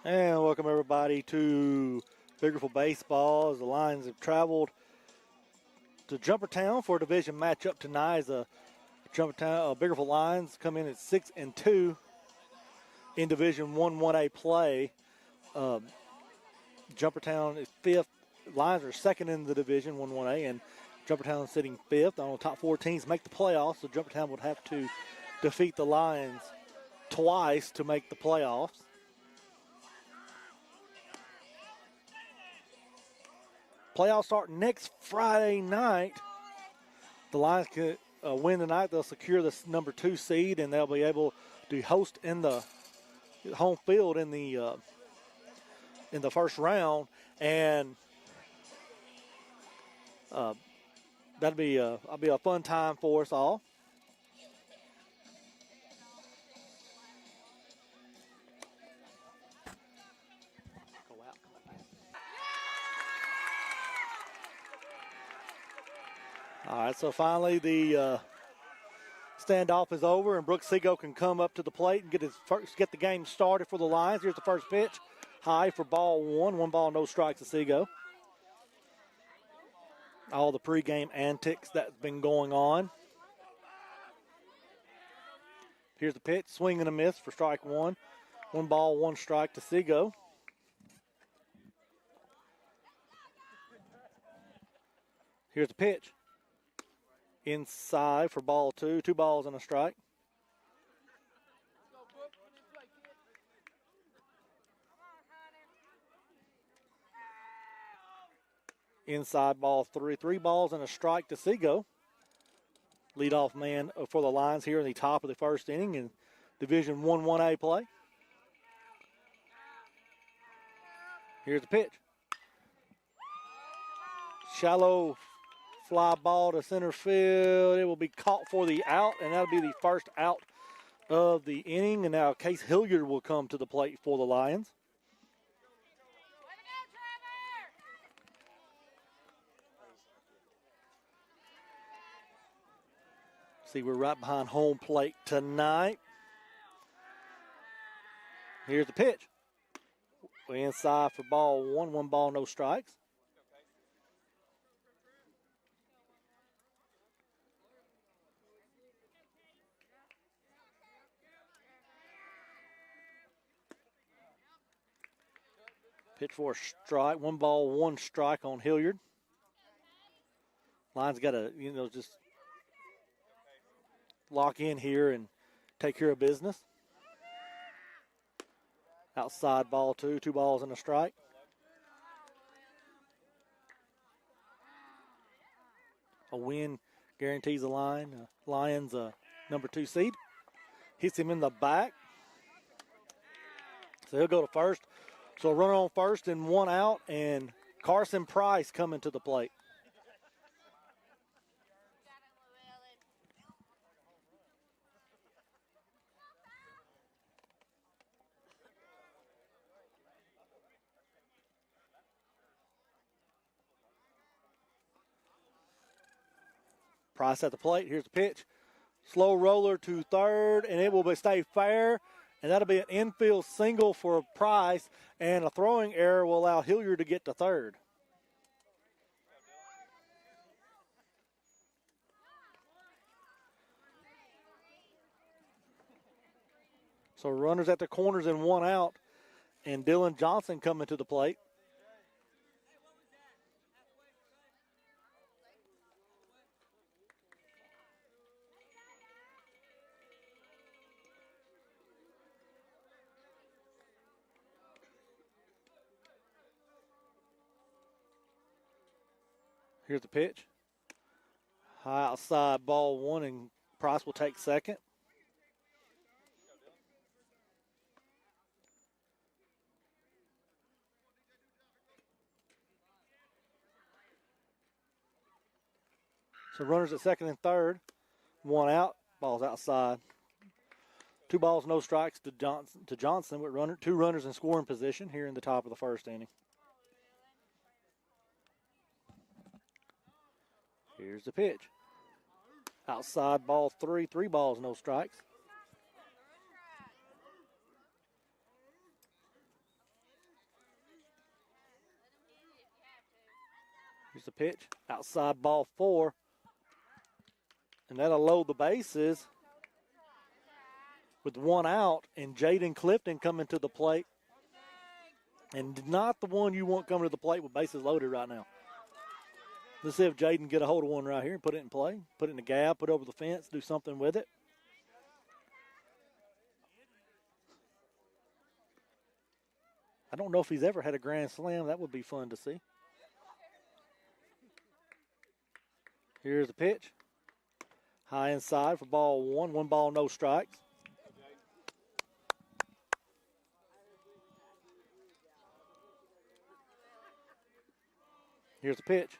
And welcome everybody to Biggersville Baseball as the Lions have traveled to Jumpertown for a division matchup tonight. As the Biggersville Lions come in at 6-2 in Division 1-1A play. Jumpertown is fifth. Lions are second in the division 1-1A, and Jumpertown is sitting fifth. On the top four teams make the playoffs, so Jumpertown would have to defeat the Lions twice to make the playoffs. Playoffs start next Friday night. The Lions could win tonight. They'll secure the number 2 seed, and they'll be able to host in the home field in the first round. And that'll be a fun time for us all. All right, so finally the standoff is over, and Brooks Seago can come up to the plate and get the game started for the Lions. Here's the first pitch, high for ball one. 1 ball, no strikes to Seago. All the pregame antics that's been going on. Here's the pitch, swing and a miss for strike one. 1 ball, 1 strike to Seago. Here's the pitch. Inside for ball 2. 2 balls and a strike. Inside ball 3. 3 balls and a strike to Seago. Leadoff man for the Lions here in the top of the first inning in Division 1-1A play. Here's the pitch. Shallow fly ball to center field. It will be caught for the out, and that'll be the first out of the inning. And now Case Hilliard will come to the plate for the Lions. See, we're right behind home plate tonight. Here's the pitch. Inside for ball 1. 1 ball, no strikes. Pitch for a strike. 1 ball, 1 strike on Hilliard. Lions got to, just lock in here and take care of business. Outside ball 2. 2 balls and a strike. A win guarantees the Lions number 2 seed. Hits him in the back. So he'll go to first. So a runner on first and 1 out, and Carson Price coming to the plate. Price at the plate. Here's the pitch. Slow roller to third, and it will stay fair. And that'll be an infield single for Price, and a throwing error will allow Hilliard to get to third. So runners at the corners and 1 out, and Dylan Johnson coming to the plate. Here's the pitch. High outside ball 1, and Price will take second. So runners at second and third. 1 out. Ball's outside. 2 balls, no strikes to Johnson with 2 runners in scoring position here in the top of the first inning. Here's the pitch. Outside ball 3. 3 balls, no strikes. Here's the pitch. Outside ball 4. And that'll load the bases with 1 out. And Jaden Clifton coming to the plate. And not the one you want coming to the plate with bases loaded right now. Let's see if Jaden can get a hold of one right here and put it in play. Put it in the gap, put it over the fence, do something with it. I don't know if he's ever had a grand slam. That would be fun to see. Here's the pitch. High inside for ball 1. 1 ball, no strikes. Here's the pitch.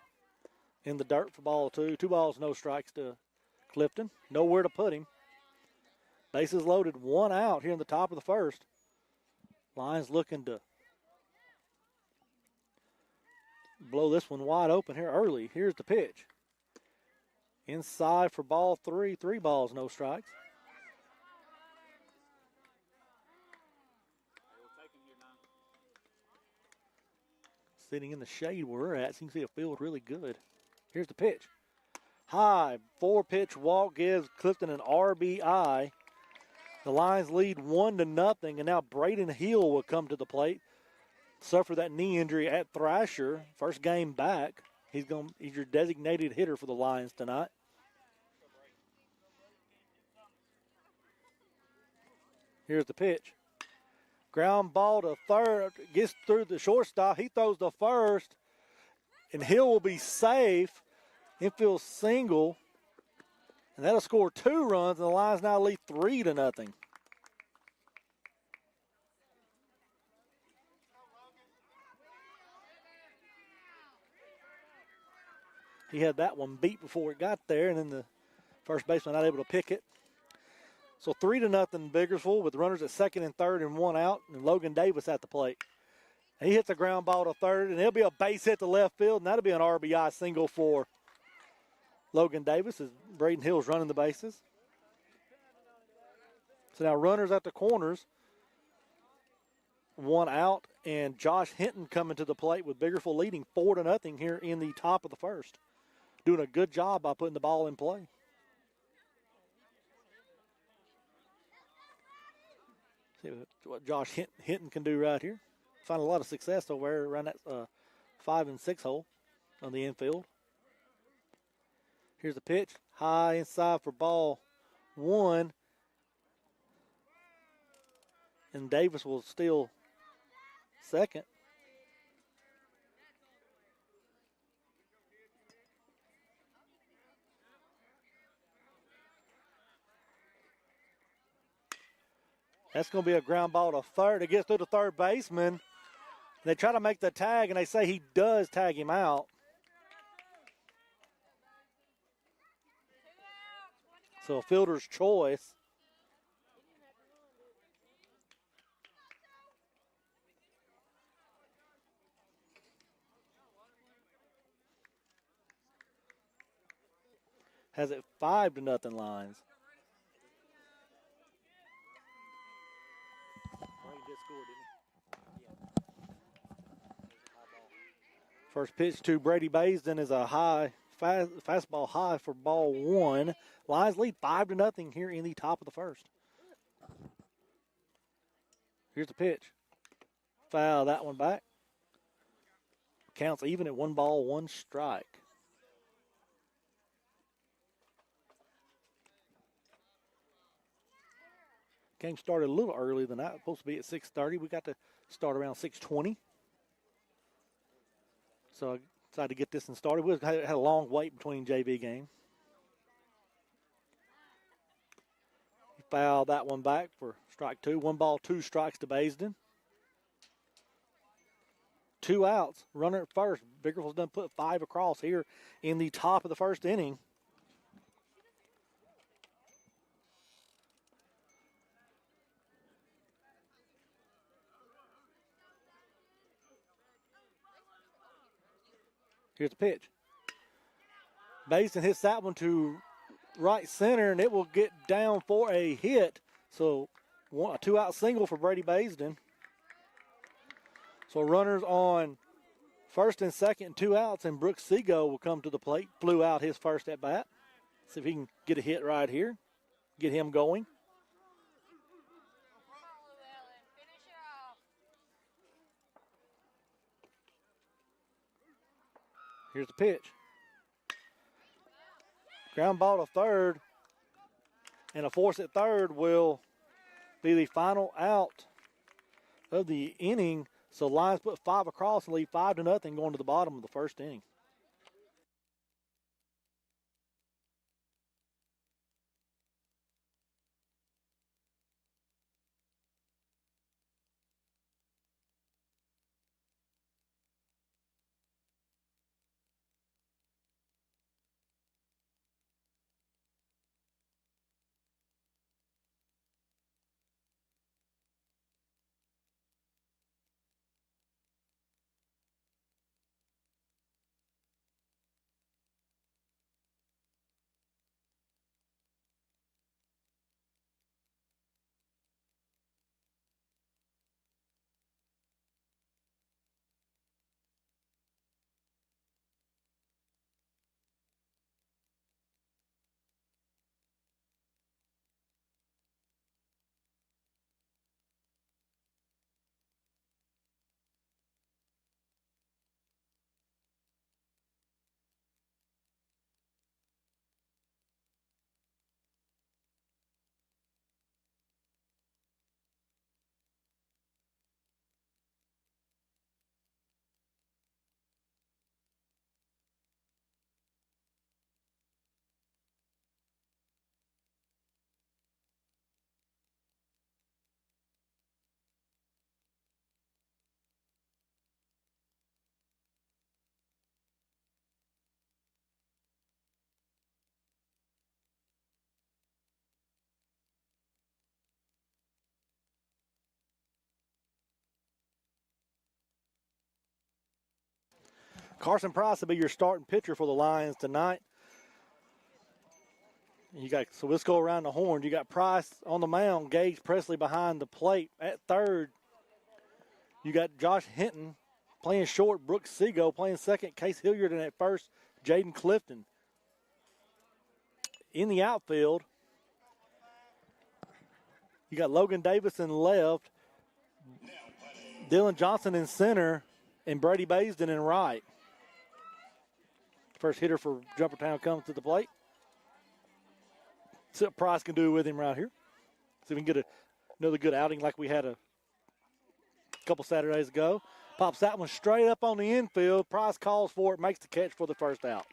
In the dirt for ball 2. 2 balls, no strikes to Clifton. Nowhere to put him. Bases loaded, 1 out here in the top of the first. Lions looking to blow this one wide open here early. Here's the pitch. Inside for ball 3. 3 balls, no strikes. Sitting in the shade where we're at, so you can see the field really good. Here's the pitch. High, 4-pitch walk gives Clifton an RBI. The Lions lead 1-0, and now Braden Hill will come to the plate. Suffered that knee injury at Thrasher. First game back. He's your designated hitter for the Lions tonight. Here's the pitch. Ground ball to third. Gets through the shortstop. He throws the first. And Hill will be safe. Infield single. And that'll score 2 runs. And the Lions now lead 3-0. He had that one beat before it got there. And then the first baseman not able to pick it. So 3-0 Biggersville with runners at second and third and 1 out. And Logan Davis at the plate. He hits a ground ball to third, and it'll be a base hit to left field, and that'll be an RBI single for Logan Davis as Braden Hill's running the bases. So now runners at the corners. 1 out, and Josh Hinton coming to the plate with Biggersville leading 4-0 here in the top of the first. Doing a good job by putting the ball in play. See what Josh Hinton can do right here. Find a lot of success over there around that 5 and 6 hole on the infield. Here's the pitch. High inside for ball 1. And Davis will steal second. That's going to be a ground ball to third. It gets through the third baseman. They try to make the tag, and they say he does tag him out. So a fielder's choice. Has it 5-0 Lions. First pitch to Brady Baisden is a high fastball high for ball 1. Lions lead 5-0 here in the top of the first. Here's the pitch. Foul that one back. Counts even at 1 ball, 1 strike. Game started a little earlier than that. It was supposed to be at 6:30. We got to start around 6:20. So I decided to get this one started. We had a long wait between JV game. He fouled that one back for strike 2. 1 ball, 2 strikes to Baisden. 2 outs. Runner at first. Biggersville's done put 5 across here in the top of the first inning. Here's the pitch. Baisden hits that one to right center, and it will get down for a hit. So a 2-out single for Brady Baisden. So runners on First and second, 2 outs, and Brooks Seago will come to the plate. Flew out his first at bat. See if he can get a hit right here. Get him going. Here's the pitch. Ground ball to third. And a force at third will be the final out of the inning. So Lions put 5 across and lead 5-0 going to the bottom of the first inning. Carson Price will be your starting pitcher for the Lions tonight. So let's go around the horn. You got Price on the mound, Gage Presley behind the plate. At third, you got Josh Hinton playing short, Brooks Seago playing second, Case Hilliard, and at first, Jaden Clifton. In the outfield, you got Logan Davis in left, Dylan Johnson in center, and Brady Baisden in right. First hitter for Jumpertown comes to the plate. See what Price can do with him right here. See if we can get another good outing like we had a couple Saturdays ago. Pops that one straight up on the infield. Price calls for it, makes the catch for the first out.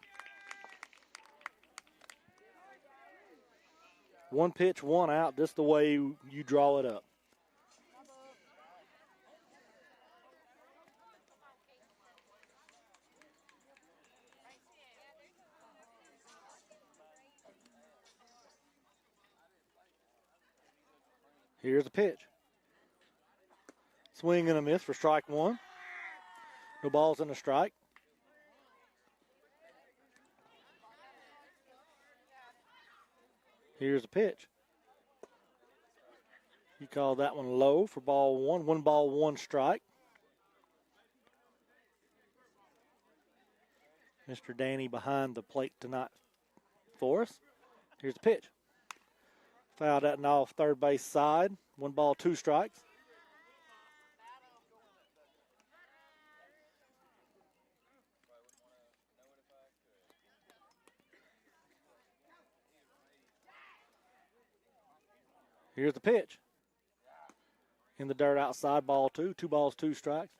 1 pitch, 1 out, just the way you draw it up. Here's the pitch. Swing and a miss for strike 1. No balls and a strike. Here's the pitch. You call that one low for ball 1. 1 ball, 1 strike. Mr. Danny behind the plate tonight for us. Here's the pitch. Fouled that and off third base side. 1 ball, 2 strikes. Here's the pitch. In the dirt outside, ball 2. 2 balls, 2 strikes.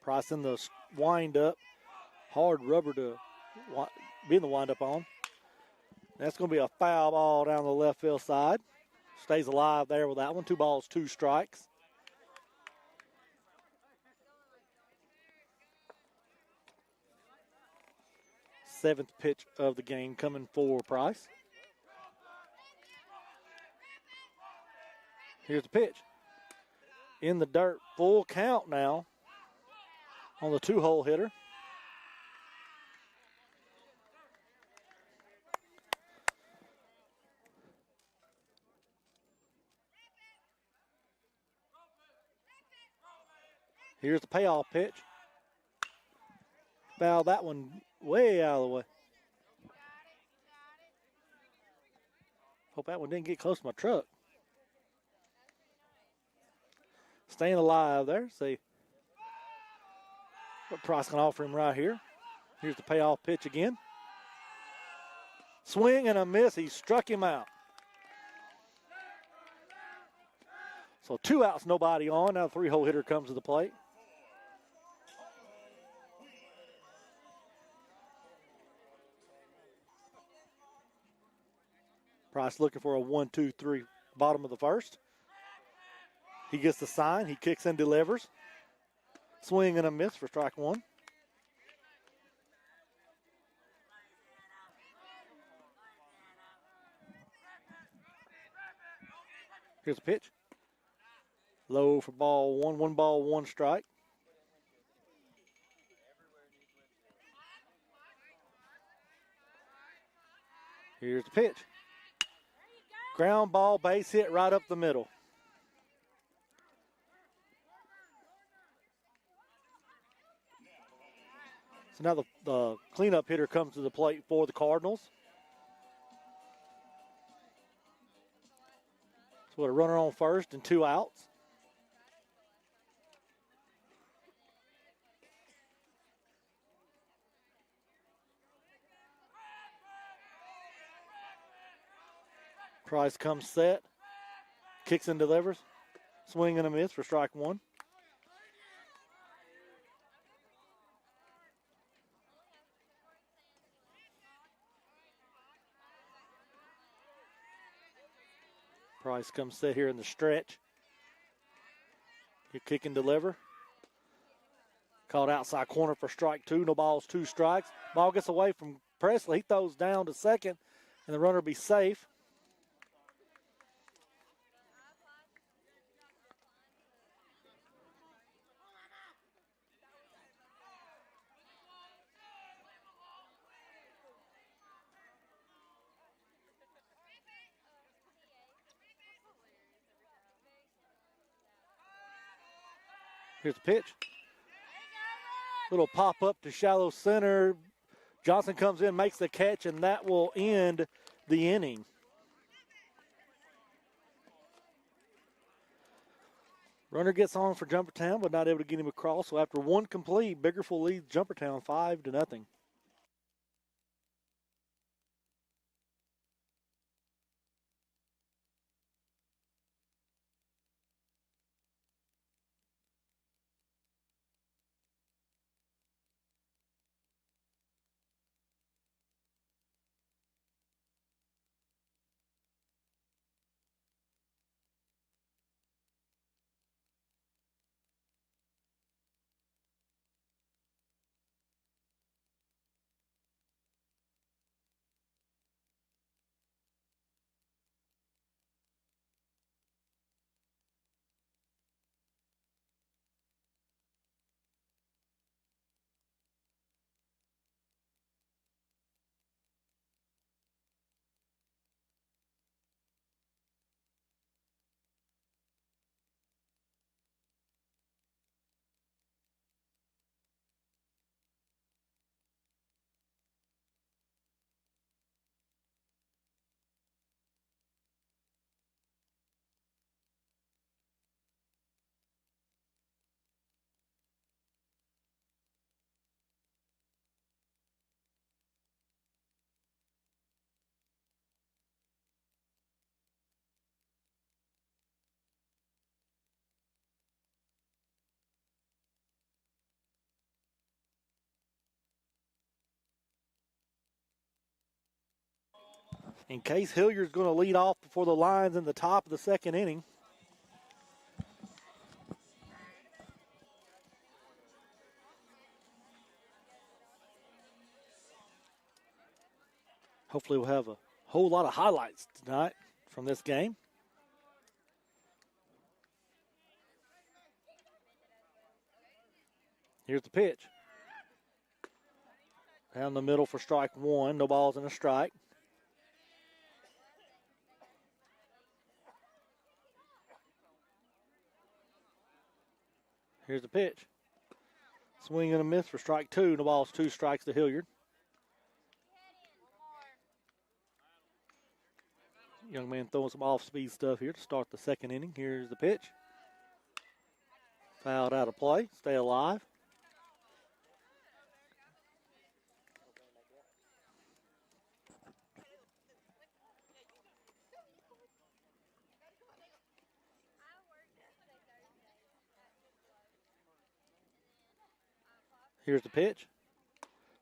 Price in the wind up. Hard rubber to be in the windup on. That's going to be a foul ball down the left field side. Stays alive there with that one. 2 balls, 2 strikes. Seventh pitch of the game coming for Price. Here's the pitch. In the dirt, full count now on the 2-hole hitter. Here's the payoff pitch. Foul that one way out of the way. Hope that one didn't get close to my truck. Staying alive there. See what Price can offer him right here. Here's the payoff pitch again. Swing and a miss. He struck him out. So 2 outs, nobody on. Now the 3-hole hitter comes to the plate. Price looking for a 1-2-3 bottom of the first. He gets the sign. He kicks and delivers. Swing and a miss for strike one. Here's a pitch. Low for ball one. 1 ball, 1 strike. Here's the pitch. Ground ball, base hit right up the middle. So now the cleanup hitter comes to the plate for the Cardinals. So a runner on first and 2 outs. Price comes set, kicks and delivers. Swing and a miss for strike one. Price comes set here in the stretch. You kick and deliver. Called outside corner for strike two. No balls, 2 strikes. Ball gets away from Presley. He throws down to second, and the runner will be safe. Here's the pitch. Little pop up to shallow center. Johnson comes in, makes the catch, and that will end the inning. Runner gets on for Jumpertown, but not able to get him across. So after 1 complete, Biggersville leads Jumpertown 5-0. And Case Hilliard's going to lead off before the Lions in the top of the second inning. Hopefully we'll have a whole lot of highlights tonight from this game. Here's the pitch. Down the middle for strike one. No balls and a strike. Here's the pitch. Swing and a miss for strike two. The ball's 2 strikes to Hilliard. Young man throwing some off-speed stuff here to start the second inning. Here's the pitch. Fouled out of play. Stay alive. Here's the pitch.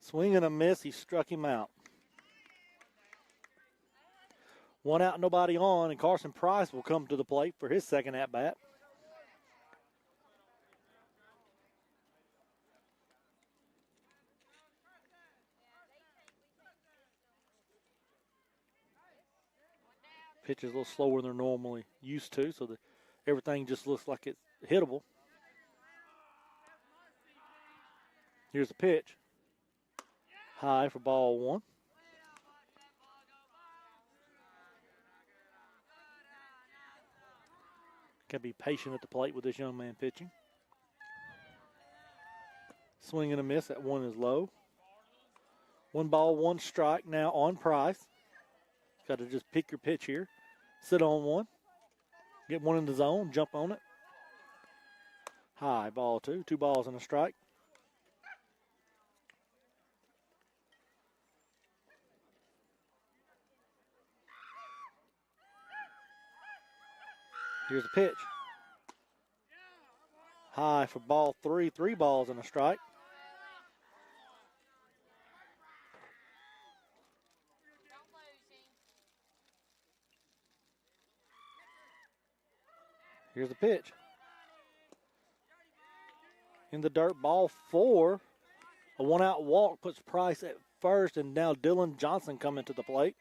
Swing and a miss. He struck him out. 1 out, nobody on, and Carson Price will come to the plate for his second at-bat. Pitch is a little slower than they're normally used to, so that everything just looks like it's hittable. Here's the pitch. High for ball 1. Got to be patient at the plate with this young man pitching. Swing and a miss. That one is low. 1 ball, 1 strike now on Price. Got to just pick your pitch here. Sit on one. Get one in the zone. Jump on it. High, ball 2. 2 balls and a strike. Here's the pitch. High for ball 3. 3 balls and a strike. Here's the pitch. In the dirt, ball 4. A 1-out walk puts Price at first, and now Dylan Johnson coming to the plate.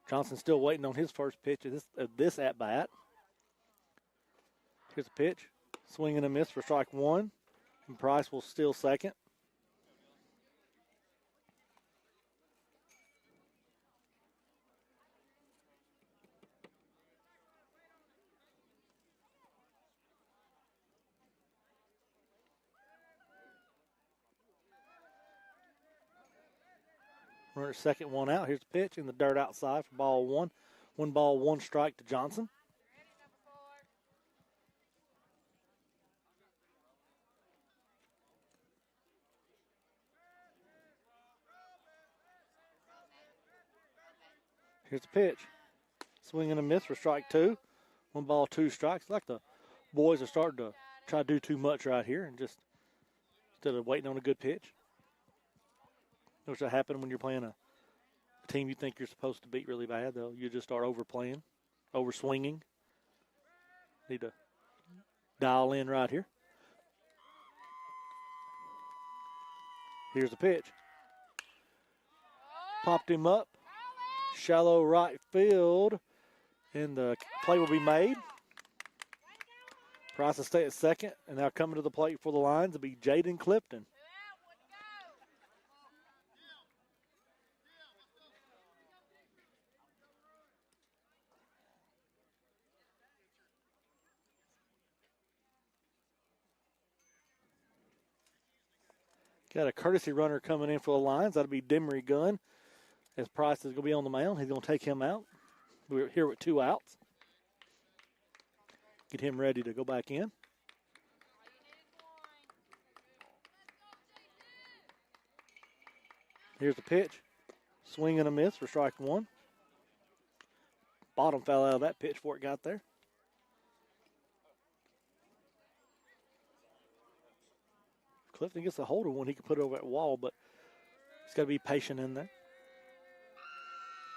Johnson still waiting on his first pitch of this at-bat. Here's the pitch. Swing and a miss for strike 1. And Price will steal second. Runner second, 1 out. Here's the pitch in the dirt outside for ball 1. 1 ball, 1 strike to Johnson. Here's the pitch. Swing and a miss for strike 2. 1 ball, 2 strikes. Like the boys are starting to try to do too much right here and just instead of waiting on a good pitch. Which will happen when you're playing a team you think you're supposed to beat really bad, though. You just start overplaying, overswinging. Need to dial in right here. Here's the pitch. Popped him up. Shallow right field. And the play will be made. Price will stay at second. And now coming to the plate for the Lions will be Jaden Clifton. Got a courtesy runner coming in for the Lions. That'll be Demery Gunn. As Price is going to be on the mound, he's going to take him out. We're here with 2 outs. Get him ready to go back in. Here's the pitch. Swing and a miss for strike 1. Bottom fell out of that pitch before it got there. Clifton gets a hold of one, he can put it over that wall, but he's got to be patient in there.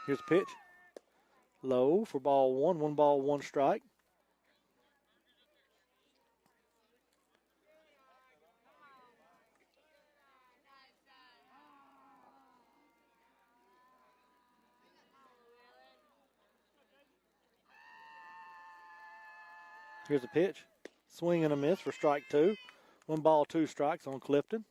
Here's the pitch. Low for ball 1. 1 ball, 1 strike. Here's a pitch. Swing and a miss for strike two. 1 ball, 2 strikes on Clifton.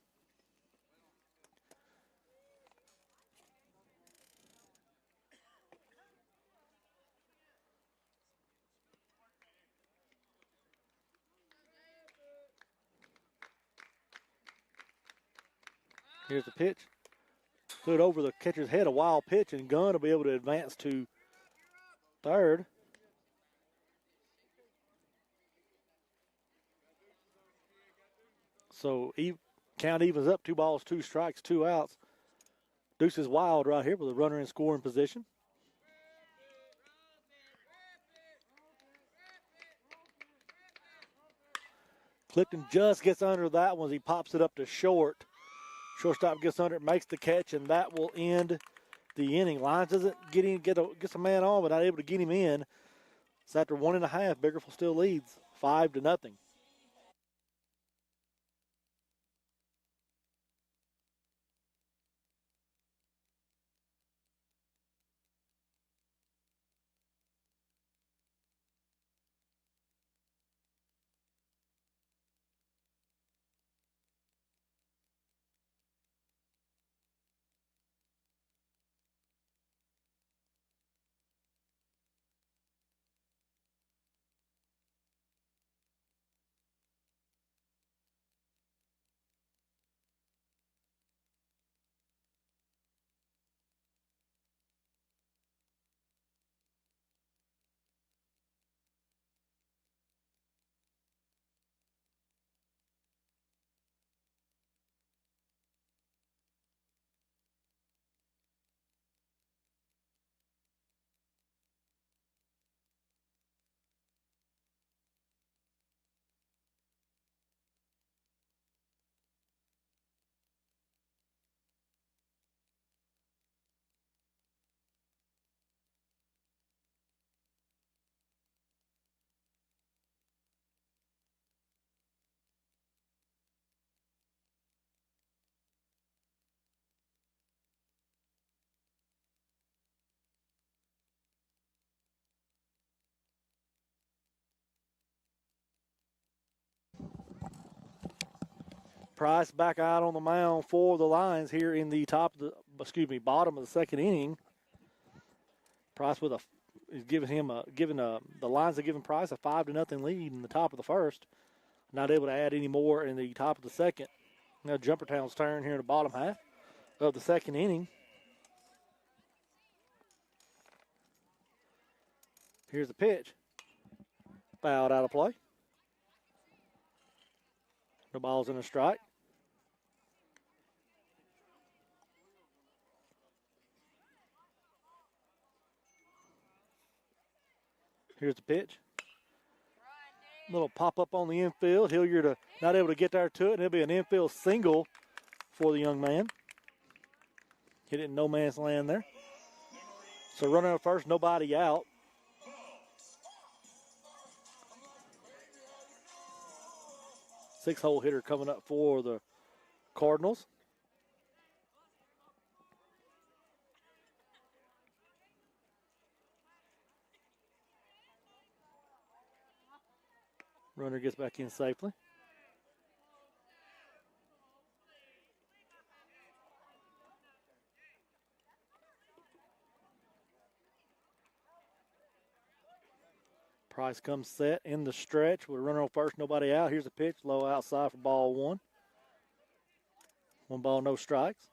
Here's the pitch. Put over the catcher's head, a wild pitch, and Gunn will be able to advance to third. So count evens up, 2 balls, 2 strikes, 2 outs. Deuce is wild right here with a runner in scoring position. Clifton just gets under that one as he pops it up to short. Shortstop gets under it, makes the catch, and that will end the inning. Lyons doesn't gets a man on, but not able to get him in. So after 1.5, Biggersville still leads 5-0. Price back out on the mound for the Lions here in the bottom of the second inning. Price is the Lions are giving Price a 5-0 lead in the top of the first. Not able to add any more in the top of the second. Now Jumpertown's turn here in the bottom half of the second inning. Here's the pitch. Fouled out of play. The ball's in a strike. Here's the pitch. Little pop-up on the infield. Hilliard not able to get there to it, and it'll be an infield single for the young man. Hit it in no man's land there. So running at first, nobody out. Six-hole hitter coming up for the Cardinals. Runner gets back in safely. Price comes set in the stretch with a runner on first, nobody out. Here's a pitch, low outside for ball one. 1 ball, no strikes.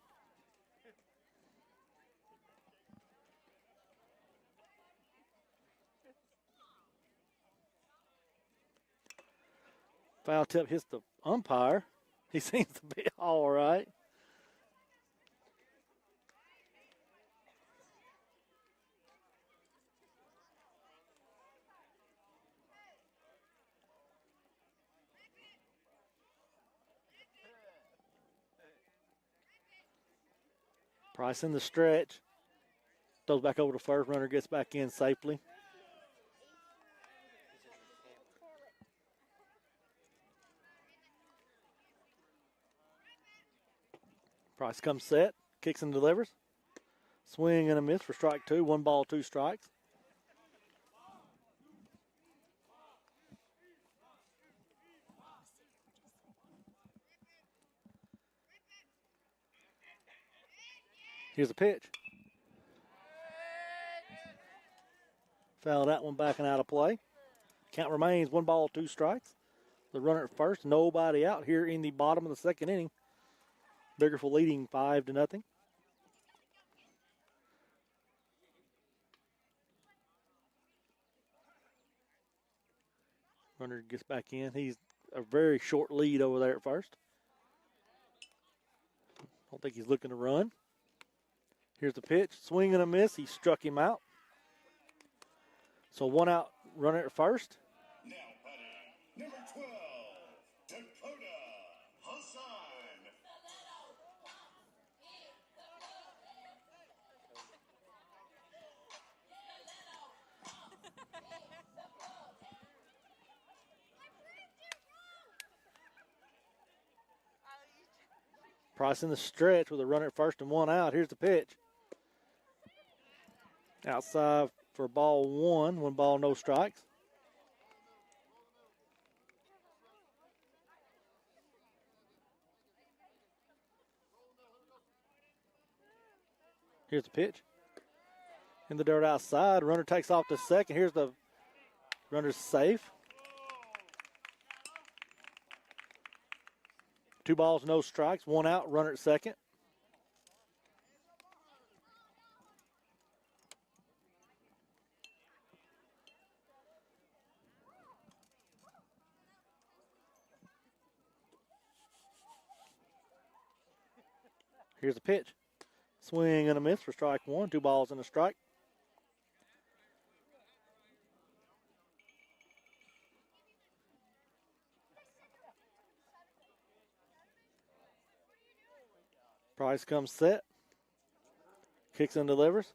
Foul tip hits the umpire. He seems to be all right. Price in the stretch. Throws back over to first. Runner gets back in safely. Price comes set. Kicks and delivers. Swing and a miss for strike two. 1 ball, 2 strikes. Here's the pitch. Foul that one back and out of play. Count remains 1 ball, 2 strikes. The runner at first, nobody out here in the bottom of the second inning. Biggersville leading 5-0. Runner gets back in. He's a very short lead over there at first. Don't think he's looking to run. Here's the pitch. Swing and a miss. He struck him out. So 1 out, runner at first. Now batting, number 12, Dakota Hassan. Price in the stretch with a runner at first and 1 out. Here's the pitch. Outside for ball 1. 1 ball, no strikes. Here's the pitch. In the dirt outside. Runner takes off to second. Here's the runner's safe. 2 balls, no strikes. 1 out, runner at second. Here's the pitch. Swing and a miss for strike 1. 2 balls and a strike. Price comes set. Kicks and delivers.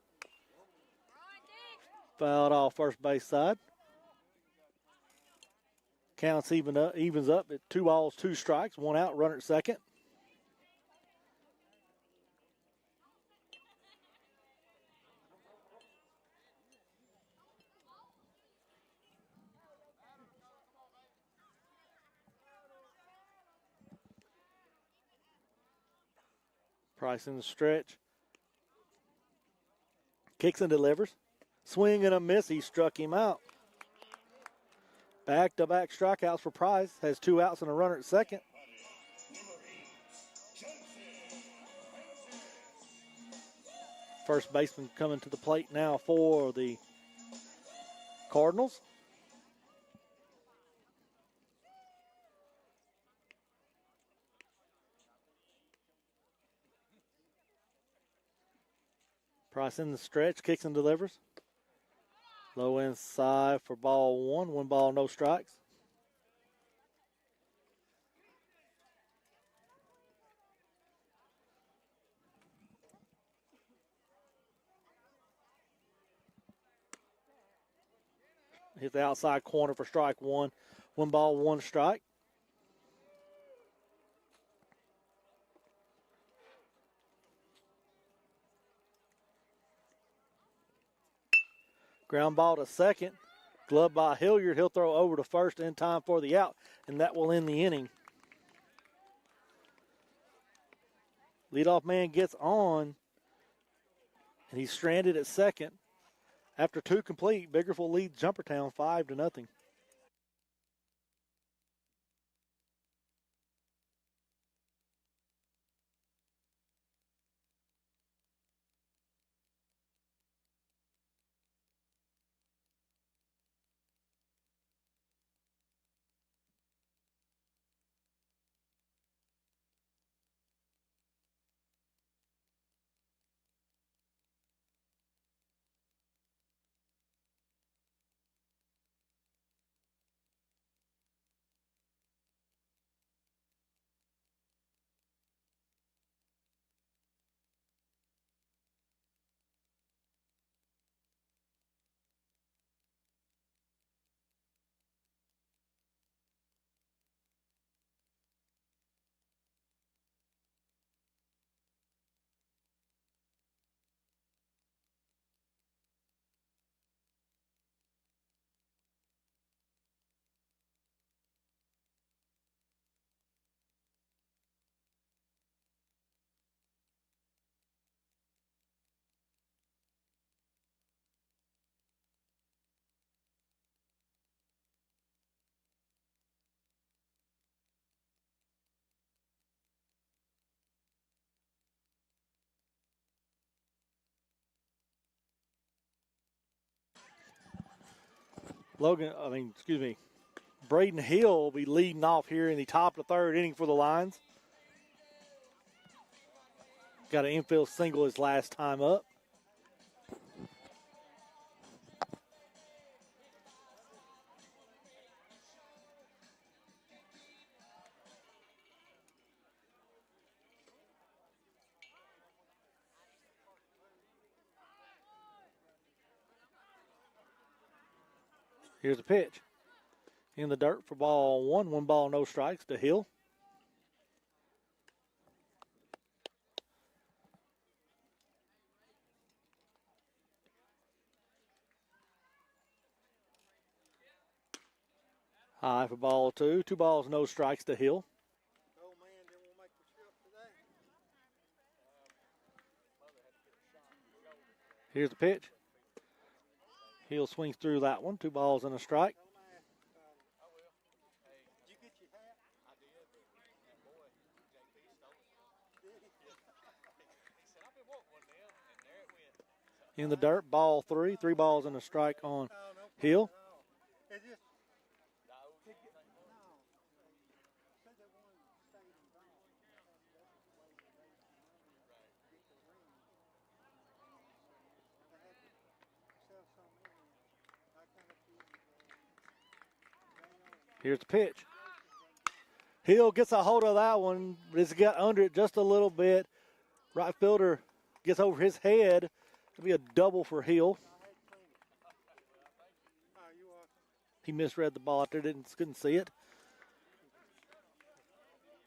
Fouled off first base side. Counts evens up at 2 balls, 2 strikes. 1 out, runner at second. Price in the stretch. Kicks and delivers. Swing and a miss. He struck him out. Back-to-back strikeouts for Price. Has 2 outs and a runner at second. First baseman coming to the plate now for the Cardinals. Price in the stretch, kicks and delivers. Low inside for ball 1. 1 ball, no strikes. Hit the outside corner for strike 1. 1 ball, 1 strike. Ground ball to second. Glove by Hilliard. He'll throw over to first in time for the out, and that will end the inning. Leadoff man gets on, and he's stranded at second. After 2 complete, Biggersville leads Jumpertown 5-0. Braden Hill will be leading off here in the top of the third inning for the Lions. Got an infield single his last time up. Here's the pitch. In the dirt for ball one. 1 ball, no strikes to Hill. High for ball 2. 2 balls, no strikes to Hill. Here's the pitch. Hill swings through that one. 2 balls and a strike. In the dirt, ball 3. 3 balls and a strike on Hill. Here's the pitch. Hill gets a hold of that one, but it's got under it just a little bit. Right fielder gets over his head. It'll be a double for Hill. He misread the ball out there, couldn't see it.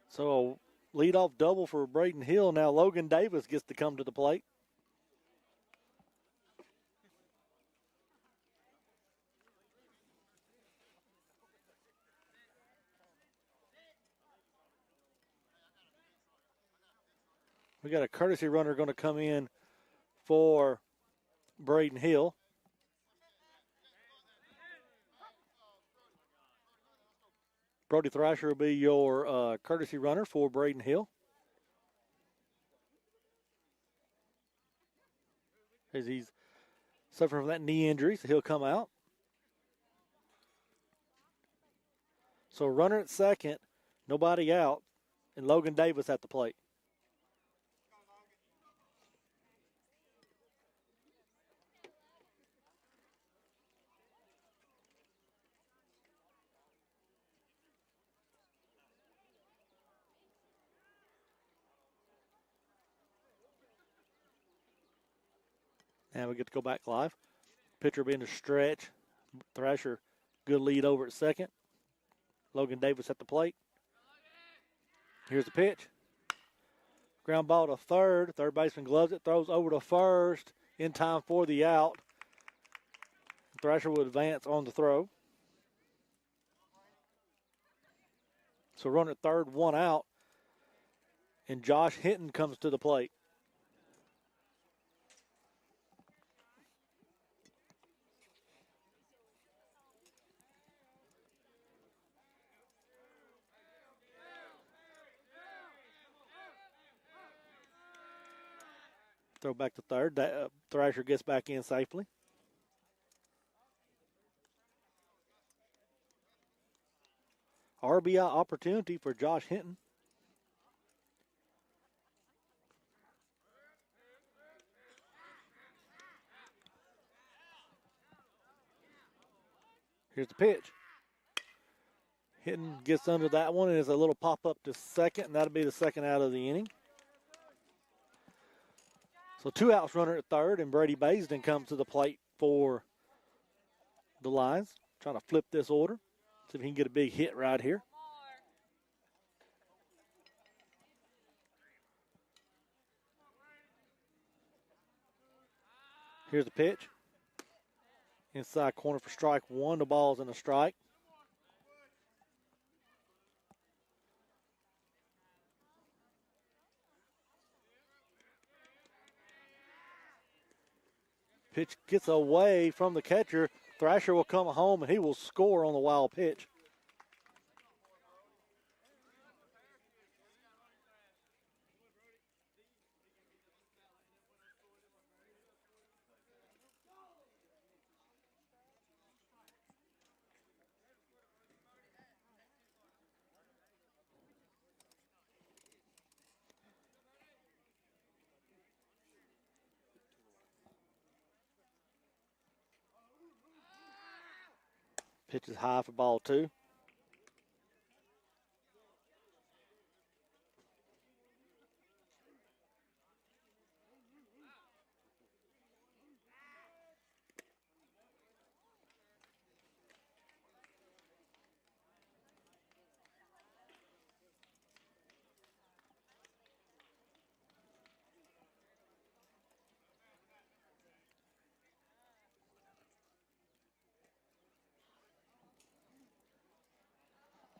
So a leadoff double for Braden Hill. Now Logan Davis gets to come to the plate. We got a courtesy runner going to come in for Braden Hill. Brody Thrasher will be your courtesy runner for Braden Hill. As he's suffering from that knee injury, so he'll come out. So runner at second, nobody out, and Logan Davis at the plate. Now we get to go back live. Pitcher being a stretch. Thrasher, good lead over at second. Logan Davis at the plate. Here's the pitch. Ground ball to third. Third baseman gloves it, throws over to first in time for the out. Thrasher will advance on the throw. So run at third, 1 out. And Josh Hinton comes to the plate. Throw back to third. Thrasher gets back in safely. RBI opportunity for Josh Hinton. Here's the pitch. Hinton gets under that one, and it's a little pop-up to second, and that'll be the second out of the inning. So 2 outs, runner at third, and Brady Baisden comes to the plate for the Lions. Trying to flip this order. See if he can get a big hit right here. Here's the pitch. Inside corner for strike 1. The ball's in a strike. Pitch gets away from the catcher. Thrasher will come home, and he will score on the wild pitch. Pitch is high for ball 2.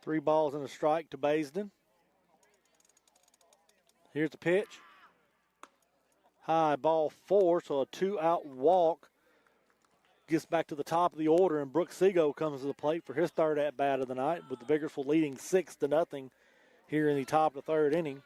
Three balls and a strike to Baisden. Here's the pitch. High, ball 4, so a 2-out walk. Gets back to the top of the order, and Brooks Seago comes to the plate for his third at-bat of the night, with the Biggersville leading 6-0 here in the top of the third inning.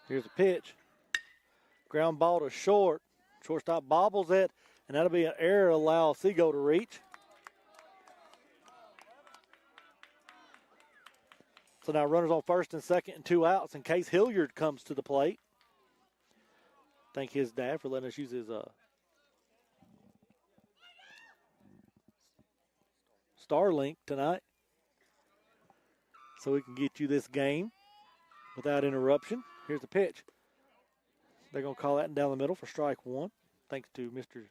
Here's a pitch. Ground ball to short. Shortstop bobbles it, and that'll be an error to allow Seago to reach. So now runners on first and second and 2 outs, and Case Hilliard comes to the plate. Thank his dad for letting us use his Starlink tonight, so we can get you this game without interruption. Here's the pitch. They're going to call that down the middle for strike 1. Thanks to Mr.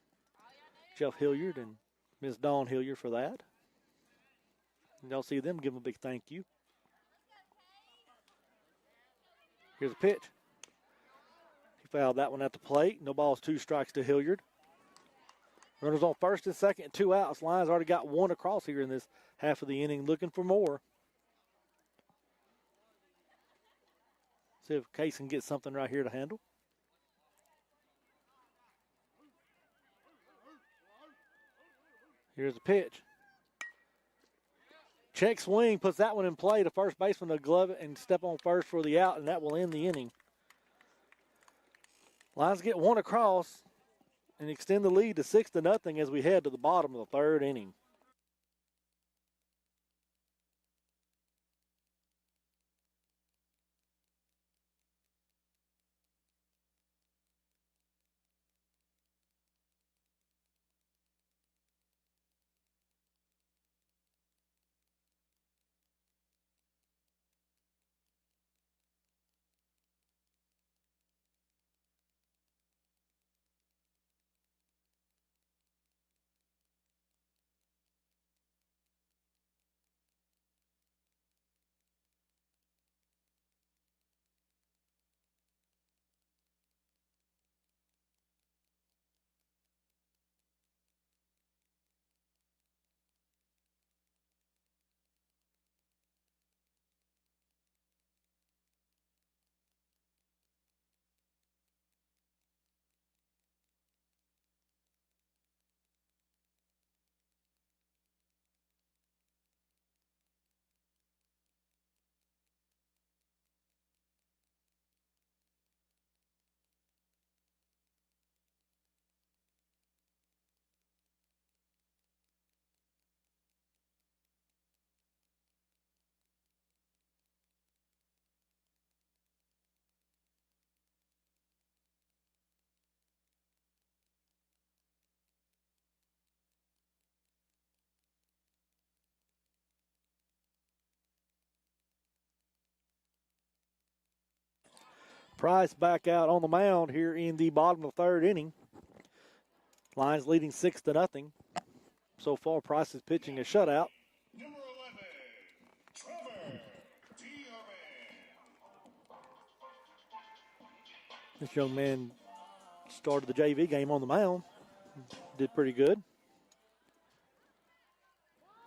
Jeff Hilliard and Ms. Dawn Hilliard for that. And y'all see them, give them a big thank you. Here's a pitch. He fouled that one at the plate. No balls, 2 strikes to Hilliard. Runners on first and second and 2 outs. Lions already got 1 across here in this half of the inning, looking for more. See if Case can get something right here to handle. Here's the pitch. Check swing, puts that one in play. The first baseman to glove it and step on first for the out, and that will end the inning. Lions get 1 across and extend the lead to 6-0 as we head to the bottom of the third inning. Price back out on the mound here in the bottom of the third inning. Lions leading 6-0. So far, Price is pitching a shutout. Number 11, Trevor Diarman. This young man started the JV game on the mound. Did pretty good.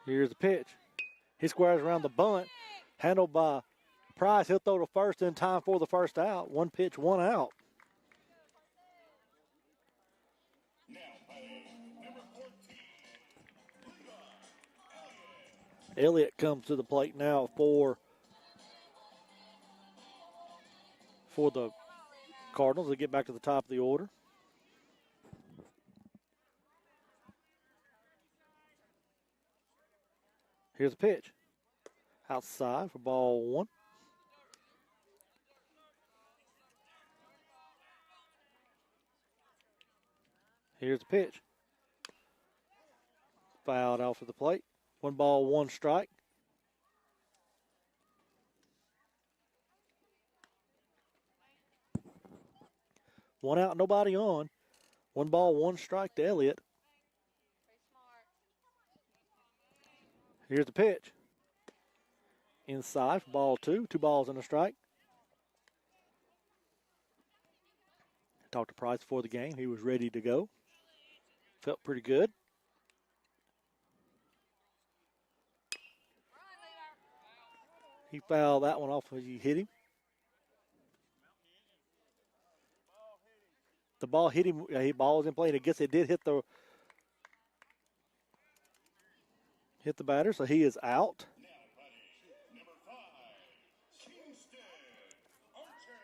Here's the pitch. He squares around the bunt. Handled by Price. He'll throw to first in time for the first out. 1 pitch, 1 out. Now batting, number 14, Elliott comes to the plate now for for the Cardinals to get back to the top of the order. Here's a pitch. Outside for ball 1. Here's the pitch. Fouled off of the plate. 1 ball, 1 strike. One out, nobody on. 1 ball, 1 strike to Elliott. Here's the pitch. Inside for ball 2. 2 balls and a strike. Talked to Price before the game. He was ready to go. Felt pretty good. He fouled that one off as he hit him. The ball hit him. Ball was in play, and I guess it did hit the batter, so he is out. Now batting, number 5, Kingston Archer.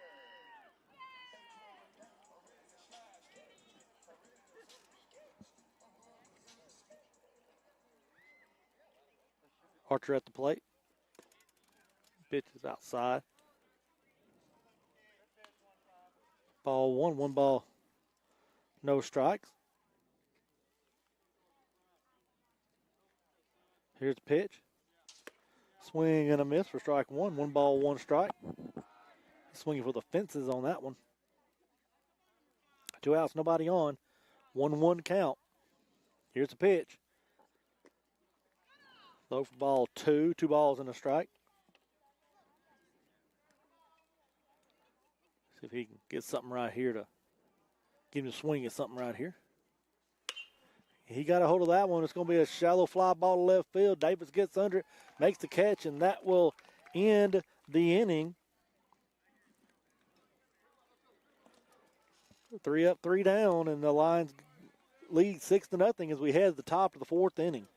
Archer at the plate. Pitch is outside. Ball 1, 1 ball, no strikes. Here's the pitch. Swing and a miss for strike 1. 1 ball, 1 strike. Swinging for the fences on that one. 2 outs, nobody on. 1-1 count. Here's the pitch. Low for ball 2. 2 balls and a strike. See if he can get something right here to give him a swing at something right here. He got a hold of that one. It's going to be a shallow fly ball to left field. Davis gets under it, makes the catch, and that will end the inning. 3 up, 3 down, and the Lions lead 6-0 as we head to the top of the 4th inning.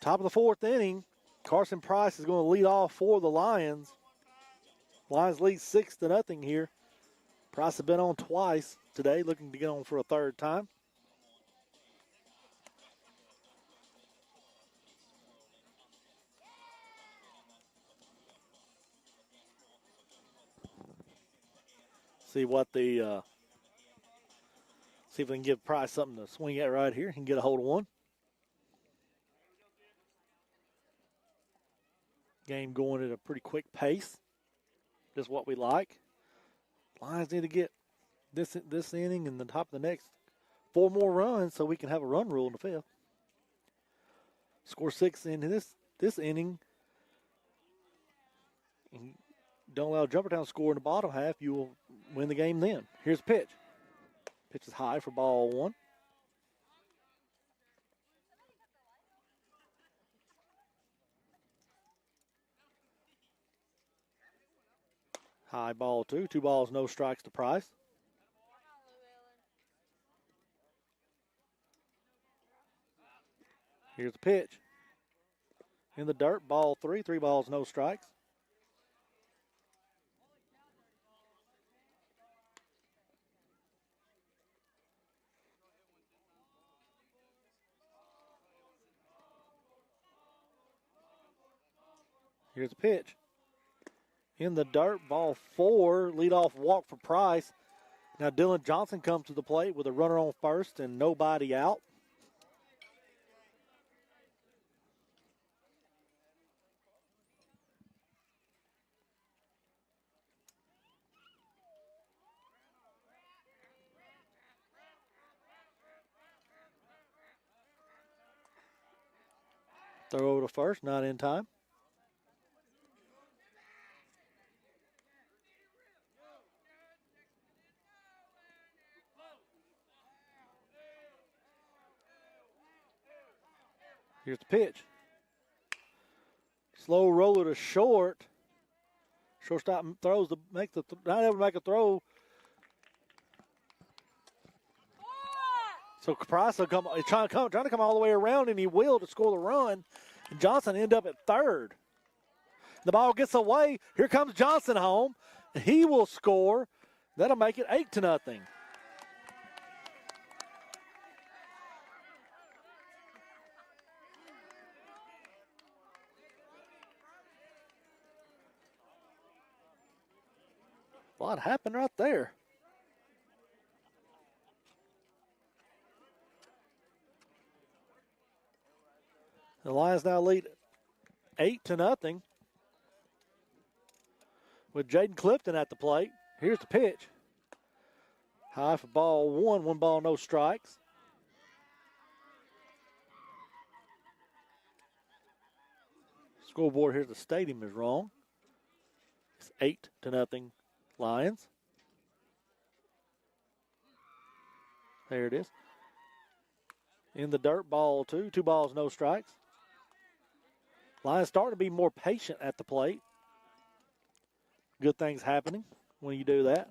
Top of the 4th inning. Carson Price is going to lead off for the Lions. Lions lead 6-0 here. Price has been on twice today, looking to get on for a 3rd time. See if we can give Price something to swing at right here. He can get a hold of one. Game going at a pretty quick pace. Just what we like. Lions need to get this inning and the top of the next 4 more runs so we can have a run rule in the 5th. Score 6 in this inning. And don't allow Jumpertown to score in the bottom half. You will win the game then. Here's a pitch. Pitch is high for ball 1. High ball 2. 2 balls, no strikes to Price. Here's the pitch. In the dirt, ball 3. 3 balls, no strikes. Here's the pitch. In the dirt, ball 4, leadoff walk for Price. Now Dylan Johnson comes to the plate with a runner on first and nobody out. Throw over to first, not in time. Here's the pitch. Slow roller to short. Shortstop throws not able to make a throw. So Price will come. He's trying to come all the way around, and he will to score the run. And Johnson end up at third. The ball gets away. Here comes Johnson home. He will score. That'll make it 8-0. A lot happened right there. The Lions now lead 8-0 with Jaden Clifton at the plate. Here's the pitch. High for ball 1, 1 ball, no strikes. Scoreboard here at the stadium is wrong. It's 8-0 Lions. There it is. In the dirt, ball 2, 2 balls, no strikes. Lions starting to be more patient at the plate. Good things happening when you do that.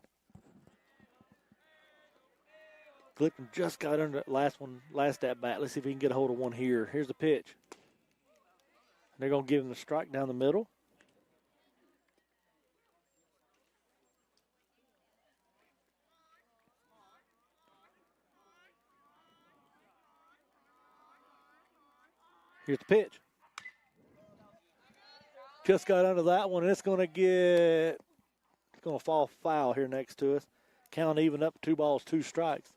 Clifton just got under that last at bat. Let's see if he can get a hold of one here. Here's the pitch. They're going to give him the strike down the middle. Here's the pitch. Just got under that one, and it's going to fall foul here next to us. Count even up, 2 balls, 2 strikes.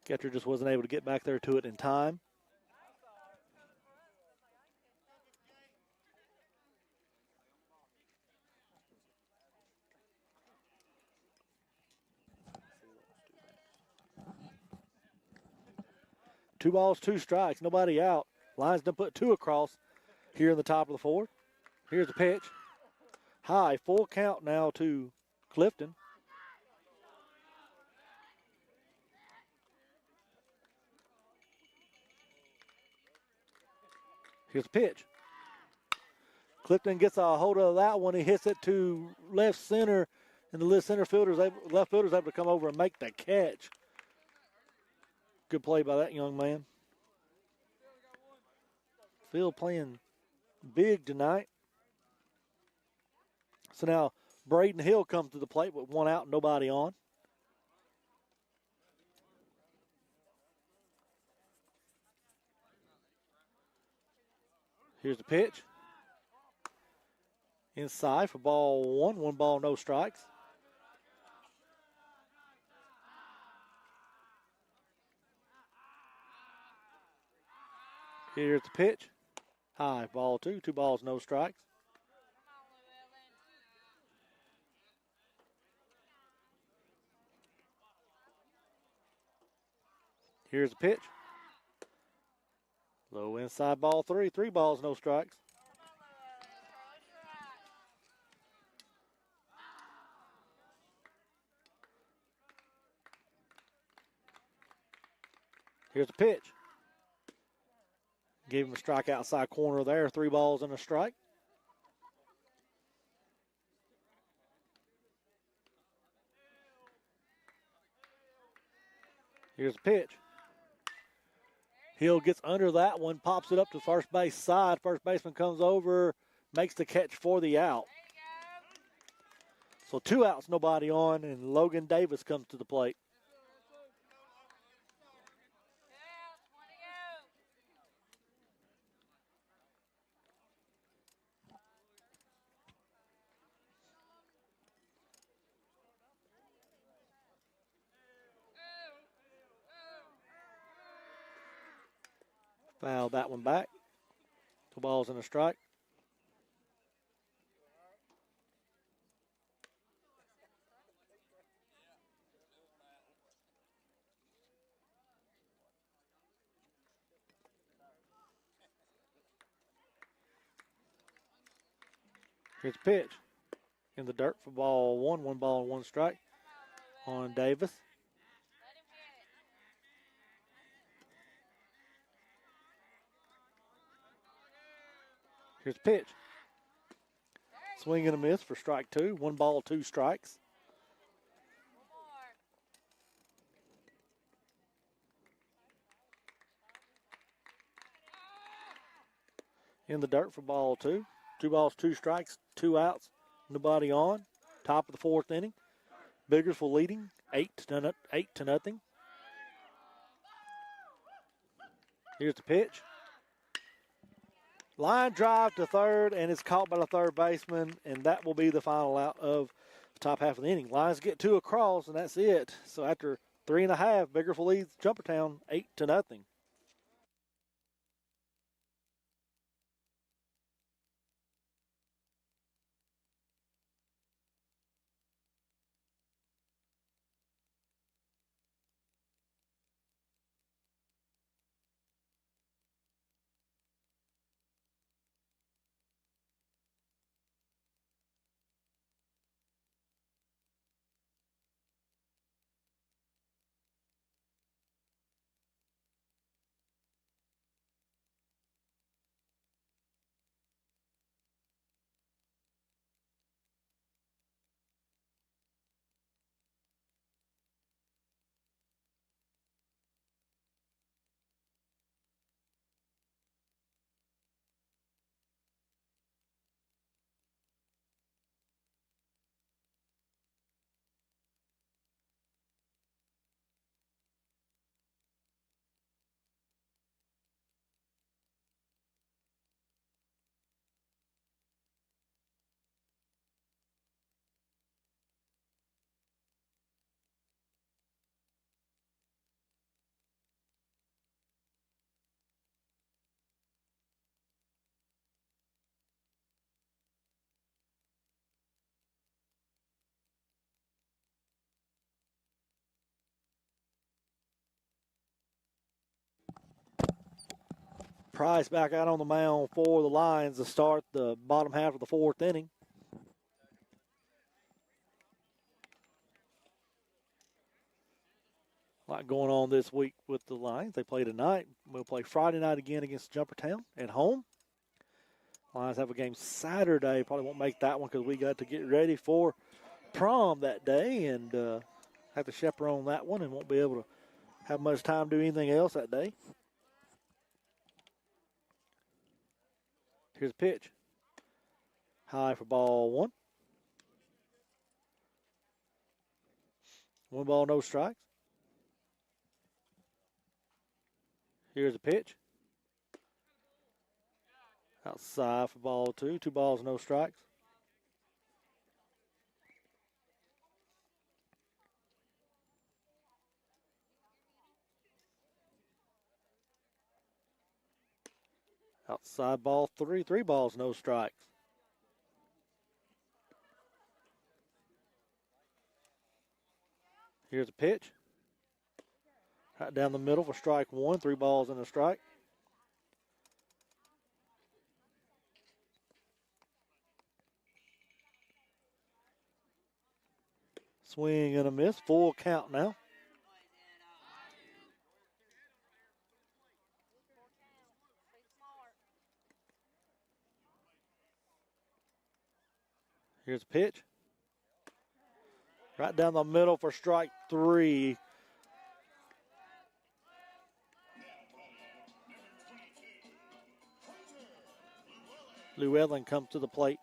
Catcher just wasn't able to get back there to it in time. Two balls, 2 strikes, nobody out. Lions done put 2 across here in the top of the 4th. Here's the pitch. High, full count now to Clifton. Here's the pitch. Clifton gets a hold of that one. He hits it to left center, and the left fielder's able to come over and make the catch. Good play by that young man. Field playing big tonight. So now Braden Hill comes to the plate with 1 out, nobody on. Here's the pitch. Inside for ball 1, 1 ball, no strikes. Here's the pitch. High, ball 2, 2 balls, no strikes. Here's the pitch. Low inside, ball 3, 3 balls, no strikes. Here's the pitch. Gave him a strike outside corner there. 3 balls and a strike. Here's the pitch. Hill gets under that one, pops it up to first base side. First baseman comes over, makes the catch for the out. So 2 outs, nobody on, and Logan Davis comes to the plate. Fouled that one back. 2 balls and a strike. Here's a pitch. In the dirt for ball 1. 1 ball and 1 strike on Davis. Here's a pitch. Swing and a miss for strike 2. 1 ball, 2 strikes. In the dirt for ball 2. 2 balls, 2 strikes, 2 outs, nobody on. Top of the 4th inning. Biggersville leading 8-0. Here's the pitch. Line drive to third, and it's caught by the third baseman, and that will be the final out of the top half of the inning. Lions get 2 across, and that's it. So after 3.5, Biggersville leads Jumpertown 8-0. Price back out on the mound for the Lions to start the bottom half of the 4th inning. A lot going on this week with the Lions. They play tonight. We'll play Friday night again against Jumpertown at home. Lions have a game Saturday. Probably won't make that one because we got to get ready for prom that day and have to chaperone that one and won't be able to have much time to do anything else that day. Here's a pitch. High for ball 1. 1 ball, no strikes. Here's a pitch. Outside for ball 2. 2 balls, no strikes. Outside ball 3. 3 balls, no strikes. Here's a pitch. Right down the middle for strike 1. 3 balls and a strike. Swing and a miss. Full count now. Here's a pitch. Right down the middle for strike 3. Llewellyn comes to the plate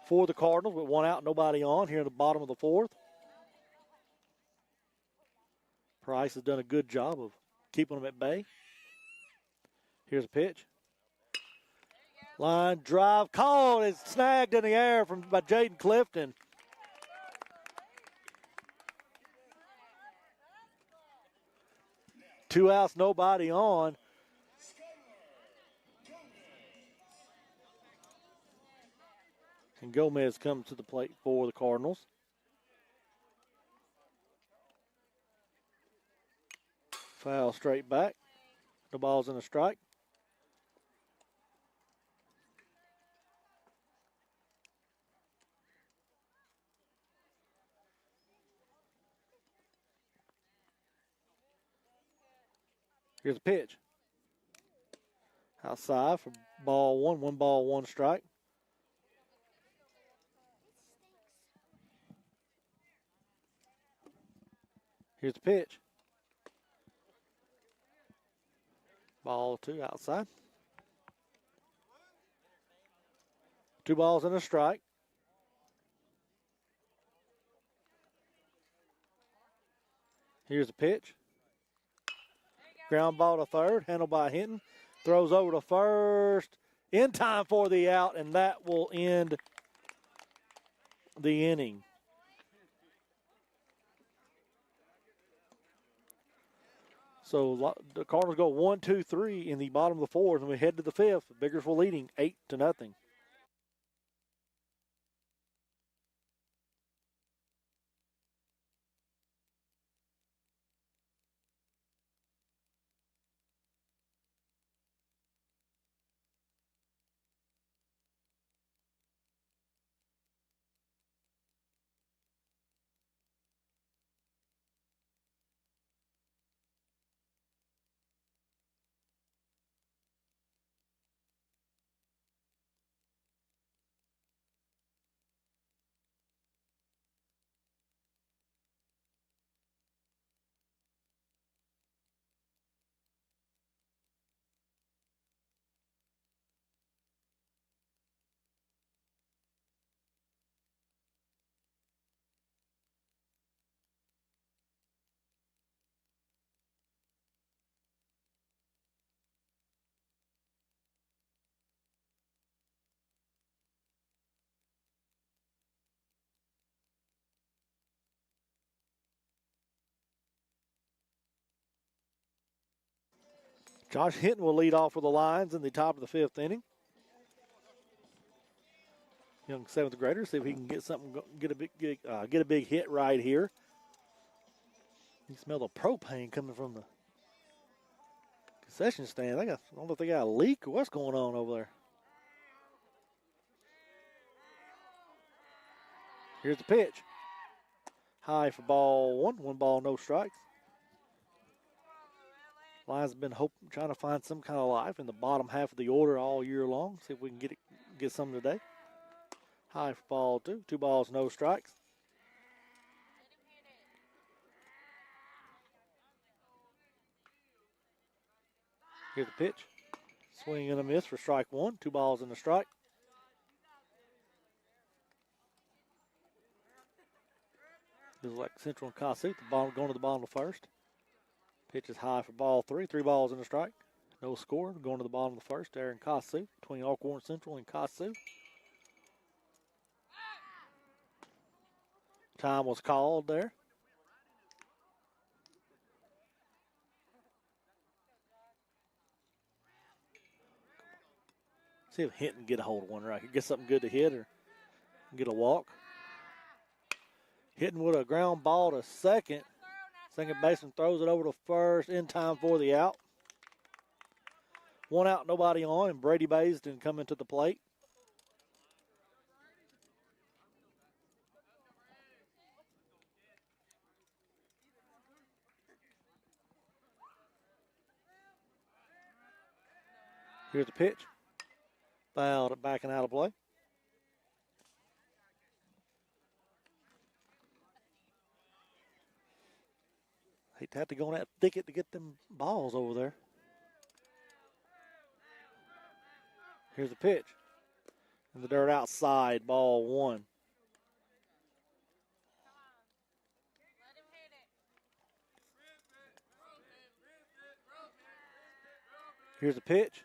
for the Cardinals with 1 out, nobody on here in the bottom of the 4th. Price has done a good job of keeping them at bay. Here's a pitch. Line drive called. It's snagged in the air by Jaden Clifton. Two outs, nobody on. And Gomez comes to the plate for the Cardinals. Foul straight back. The ball's in a strike. Here's a pitch. Outside for ball one. 1 ball, 1 strike. Here's the pitch. Ball 2 outside. 2 balls and a strike. Here's the pitch. Ground ball to third, handled by Hinton. Throws over to first. In time for the out, and that will end the inning. So the Cardinals go 1, 2, 3 in the bottom of the fourth, and we head to the fifth. Biggersville leading 8-0. Josh Hinton will lead off for the Lions in the top of the fifth inning. Young seventh grader, see if he can get something, get a big hit right here. You smell the propane coming from the concession stand. I don't know if they got a leak or what's going on over there. Here's the pitch. High for ball 1. 1 ball, no strikes. Lions have been trying to find some kind of life in the bottom half of the order all year long. See if we can get some today. High for ball 2. 2 balls, no strikes. Here's the pitch. Swing and a miss for strike 1. 2 balls and a strike. This is like Central and Kossuth. The ball going to the bottom of first. Pitch is high for ball 3. 3 balls and a strike. No score. Going to the bottom of the first there in Kossuth, between Elkhorn Central and Kossuth. Time was called there. See if Hinton get a hold of one right here. Get something good to hit or get a walk. Hitting with a ground ball to second. Second baseman throws it over to first in time for the out. 1 out, nobody on, and Brady Baisden coming to the plate. Here's the pitch. Fouled, backing out of play. Hate to have to go in that thicket to get them balls over there. Here's the pitch. In the dirt outside, ball 1. Here's the pitch.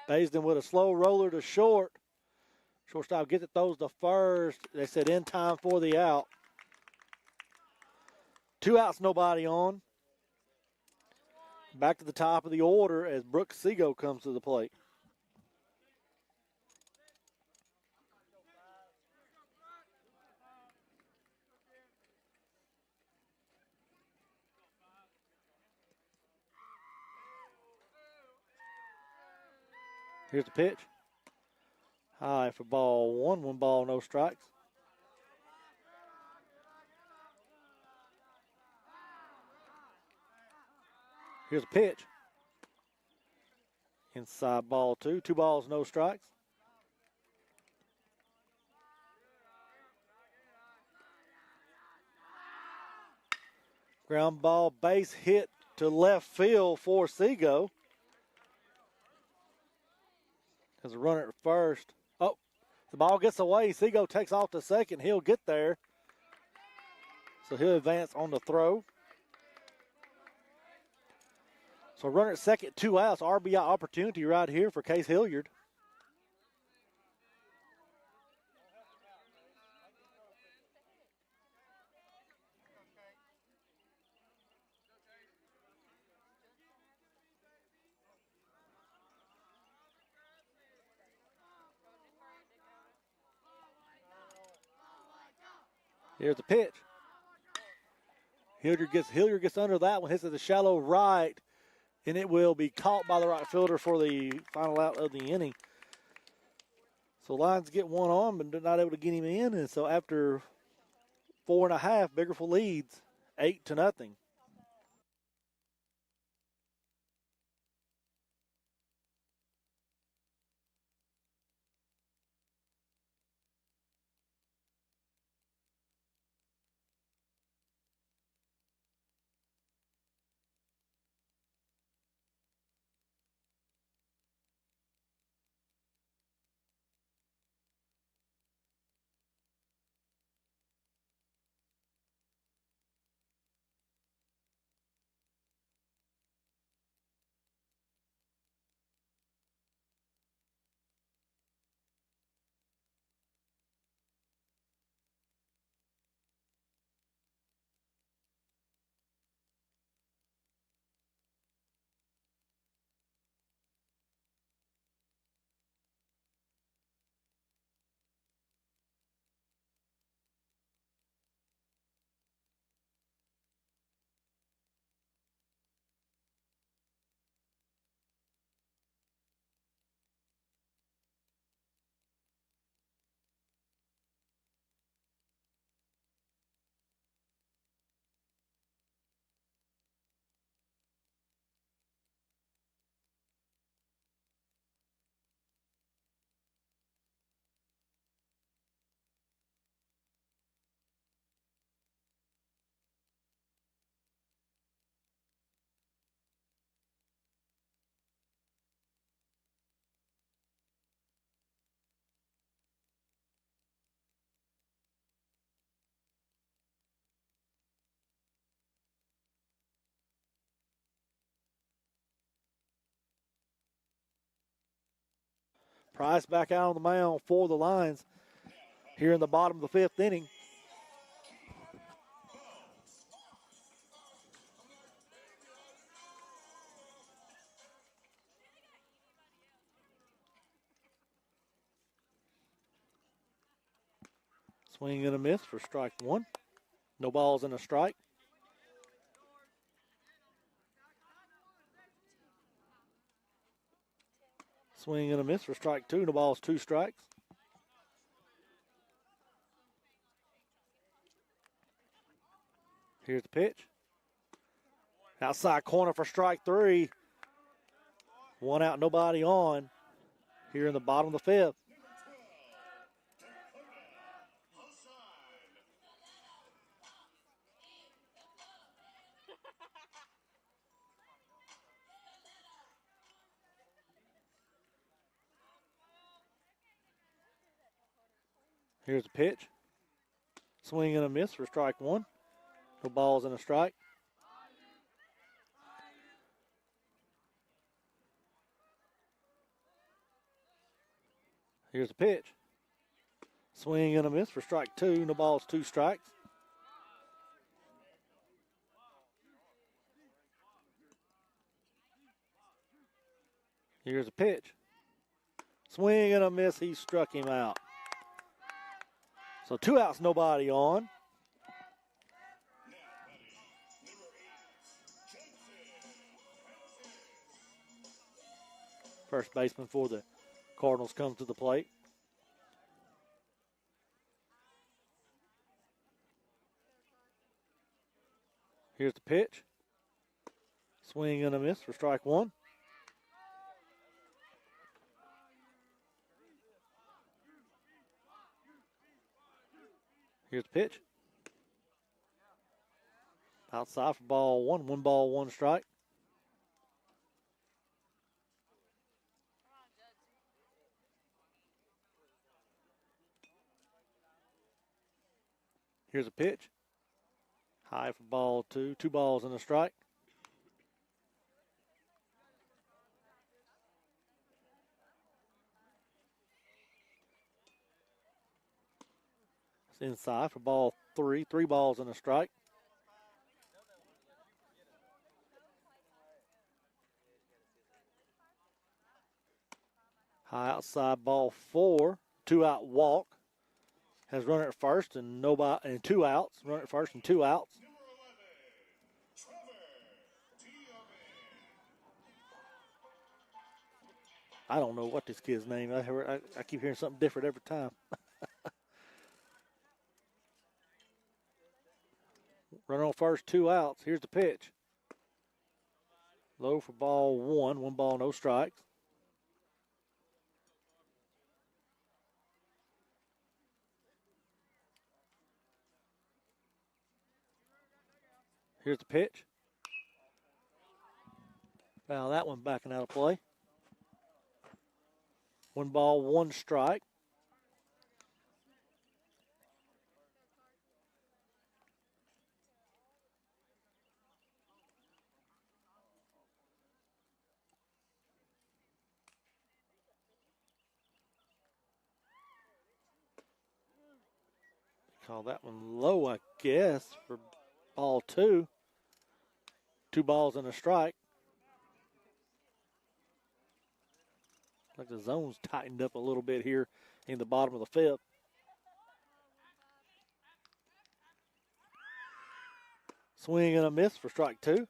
Baisden with a slow roller to short. Shortstop gets it, throws to first. They said in time for the out. 2 outs, nobody on. Back to the top of the order as Brooks Seago comes to the plate. Here's the pitch. High for ball one. 1 ball, no strikes. Here's a pitch. Inside ball 2. 2 balls, no strikes. Ground ball, base hit to left field for Seago. There's a runner at first. Oh, the ball gets away. Seago takes off to second. He'll get there. So he'll advance on the throw. So runner at second, 2 outs. RBI opportunity right here for Case Hilliard. Here's the pitch. Hilliard gets under that one, hits it to shallow right, and it will be caught by the right fielder for the final out of the inning. So Lions get one on, but they're not able to get him in, and so after 4.5, Biggersville leads 8-0. Price back out on the mound for the Lions here in the bottom of the 5th inning. Swing and a miss for strike 1. No balls and a strike. Swing and a miss for strike 2. No balls, 2 strikes. Here's the pitch. Outside corner for strike 3. 1 out, nobody on here in the bottom of the 5th. Here's the pitch. Swing and a miss for strike 1. No balls and a strike. Here's the pitch. Swing and a miss for strike 2. No balls, 2 strikes. Here's a pitch. Swing and a miss. He struck him out. So 2 outs, nobody on. First baseman for the Cardinals come to the plate. Here's the pitch. Swing and a miss for strike one. Here's the pitch. Outside for ball one. 1 ball, 1 strike. Here's a pitch. High for ball 2. 2 balls and a strike. It's inside for ball 3. 3 balls and a strike. High outside ball 4. 2 out walk. Has run at first and 2 outs. Run at first and 2 outs. Number 11, Trevor Diamond. I don't know what this kid's name. I keep hearing something different every time. Runner on first, 2 outs. Here's the pitch. Low for ball 1. 1 ball, no strikes. Here's the pitch. Foul that one backing out of play. 1 ball, 1 strike. Call that one low, I guess, for ball 2. 2 balls and a strike. Like the zone's tightened up a little bit here in the bottom of the 5th. Swing and a miss for strike 2.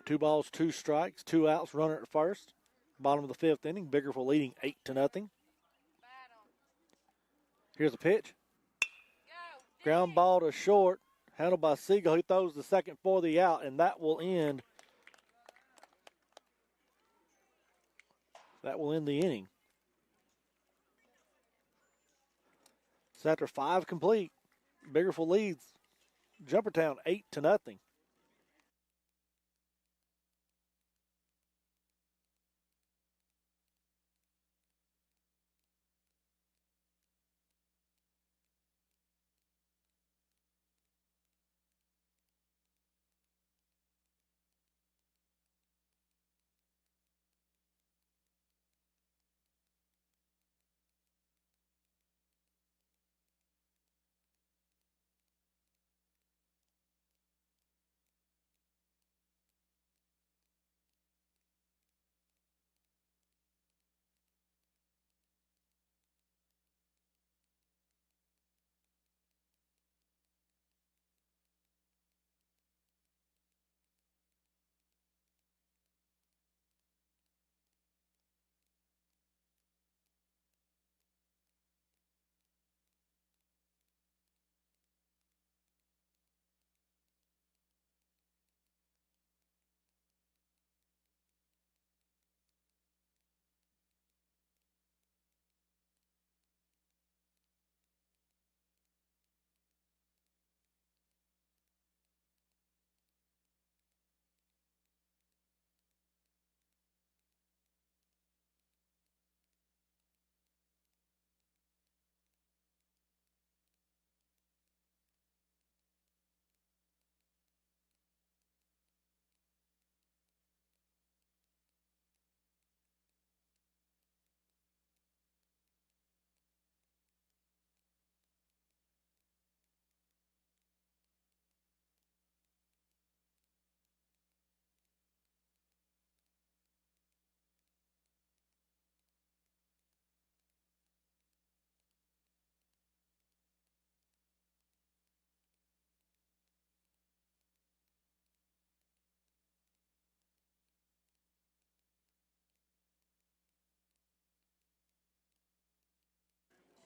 Two balls, 2 strikes, 2 outs, runner at first. Bottom of the 5th inning. Biggersville leading 8-0. Here's a pitch. Ground ball to short. Handled by Siegel. He throws the second for the out, and that will end. That will end the inning. So after 5 complete, Biggersville leads Jumpertown 8-0.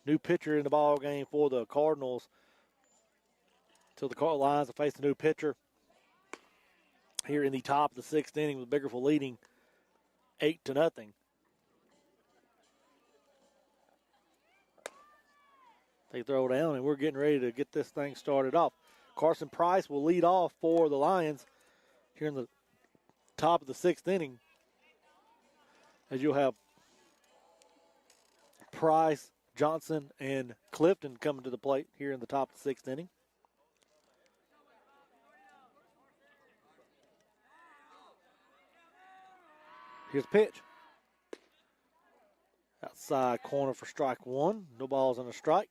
new pitcher in the ball game for the Cardinals. Till the Lions will face a new pitcher here in the top of the sixth inning with Biggersville leading 8-0. They throw down, and we're getting ready to get this thing started off. Carson Price will lead off for the Lions here in the top of the sixth inning, as you'll have Price, Johnson, and Clifton coming to the plate here in the top of the sixth inning. Here's the pitch. Outside corner for strike one. No balls and a strike.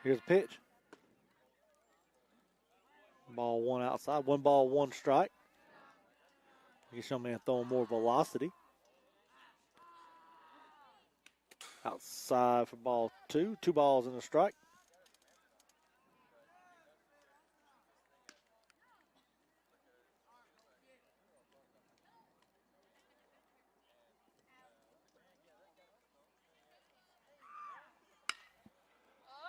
Here's the pitch. Ball one outside. 1 ball, 1 strike. You show man throwing more velocity. Outside for ball 2. 2 balls and a strike.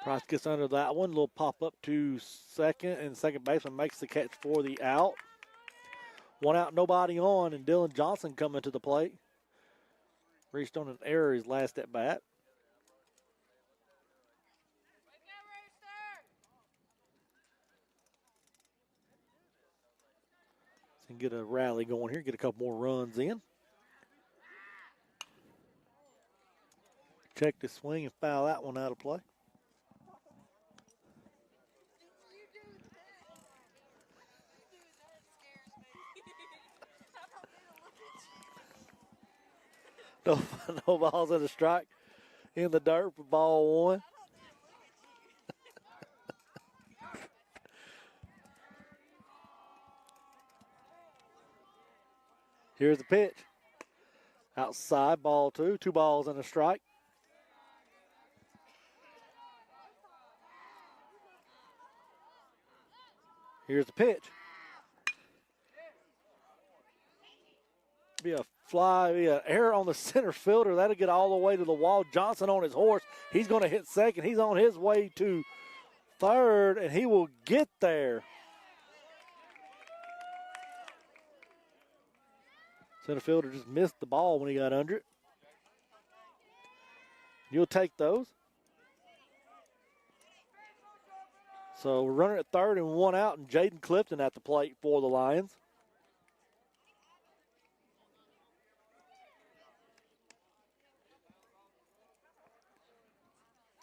Price gets under that one. Little pop up to second, and second baseman makes the catch for the out. 1 out, nobody on, and Dylan Johnson coming to the plate. Reached on an error his last at bat. So get a rally going here, get a couple more runs in. Check the swing and foul that one out of play. No balls in the strike in the dirt for ball 1. Here's the pitch. Outside, ball 2. 2 balls and a strike. Here's the pitch. Be a fly, be an error on the center fielder. That'll get all the way to the wall. Johnson on his horse. He's going to hit second. He's on his way to third, and he will get there. Center fielder just missed the ball when he got under it. You'll take those. So we're running at third and 1 out, and Jaden Clifton at the plate for the Lions.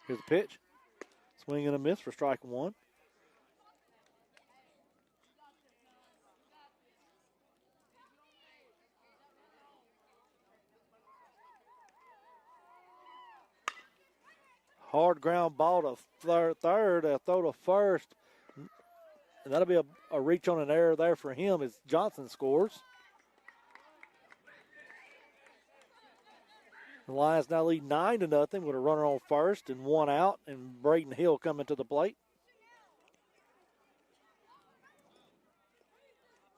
Here's the pitch. Swing and a miss for strike 1. Hard ground ball to third, a throw to first. And that'll be a reach on an error there for him as Johnson scores. The Lions now lead 9-0 with a runner on first and 1 out, and Braden Hill coming to the plate.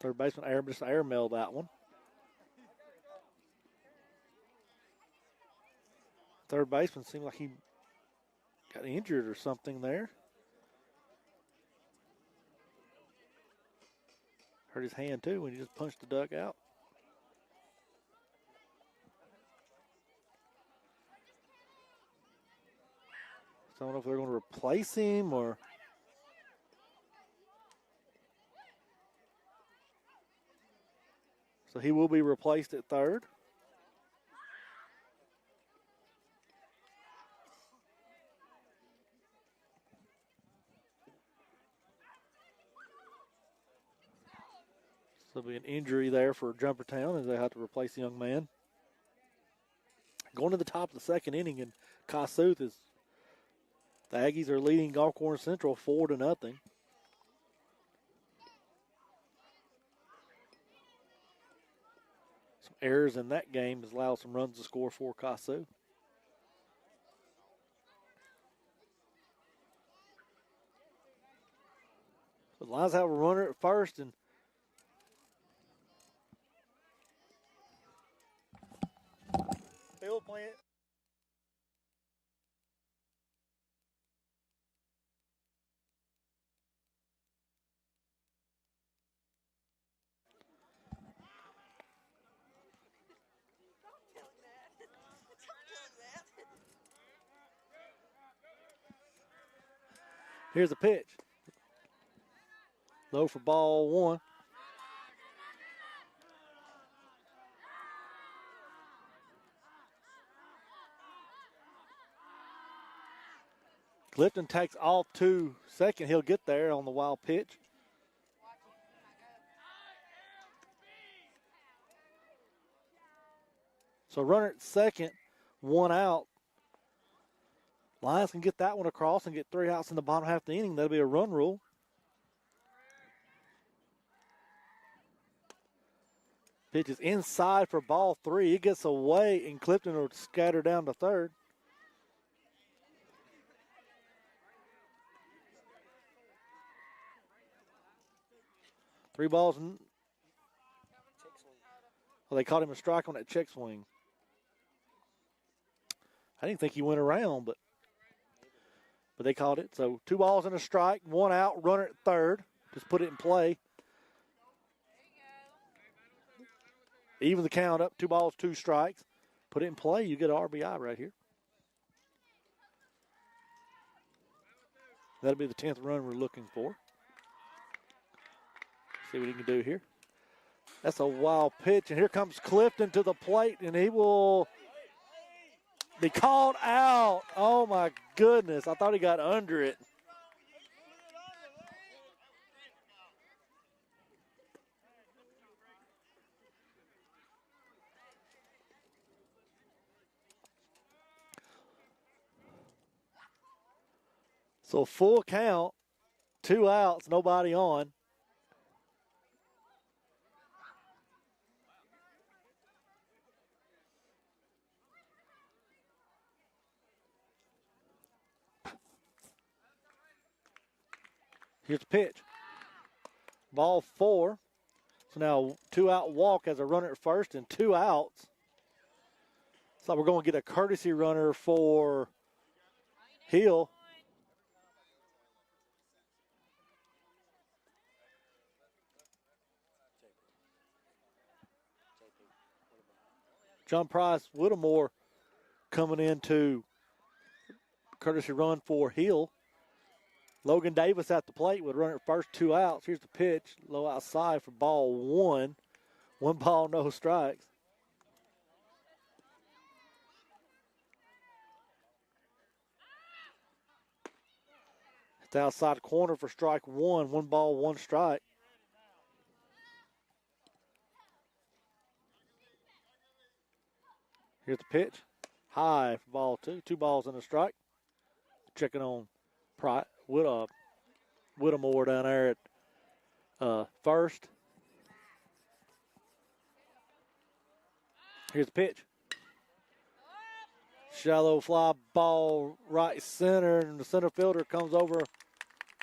Third baseman just airmailed that one. Third baseman seemed like he got injured or something there. Hurt his hand too when he just punched the dugout. So I don't know if they're going to replace him or. So he will be replaced at third. So there'll be an injury there for Jumpertown as they have to replace the young man. Going to the top of the second inning, and Kossuth is. The Aggies are leading Alcorn Central 4-0. Some errors in that game has allowed some runs to score for Kossuth. The Lions have a runner at first, and Here's the pitch. Low for ball one. Clifton takes off to second. He'll get there on the wild pitch. So runner at second, one out. Lions can get that one across and get 3 outs in the bottom half of the inning. That'll be a run rule. Pitch is inside for ball 3. It gets away, and Clifton will scatter down to third. Three balls. Well, they caught him a strike on that check swing. I didn't think he went around, but they caught it. So 2 balls and a strike, 1 out, runner at third. Just put it in play. Even the count up, 2 balls, 2 strikes. Put it in play, you get an RBI right here. That'll be the 10th run we're looking for. See what he can do here. That's a wild pitch, and here comes Clifton to the plate, and he will be called out. Oh, my goodness. I thought he got under it. So full count, 2 outs, nobody on. Here's the pitch. Ball 4. So now 2 out walk as a runner at first and 2 outs. So we're going to get a courtesy runner for Hill. John Price Whittemore coming into courtesy run for Hill. Logan Davis at the plate with runner at first, 2 outs. Here's the pitch, low outside for ball 1. 1 ball, no strikes. It's outside corner for strike 1. 1 ball, 1 strike. Here's the pitch. High for ball 2. 2 balls and a strike. Checking on Whittemore down there at first. Here's the pitch. Shallow fly ball right center, and the center fielder comes over,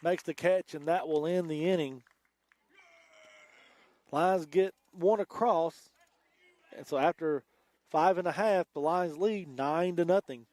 makes the catch, and that will end the inning. Lions get 1 across, and so after 5.5, the Lions lead 9-0.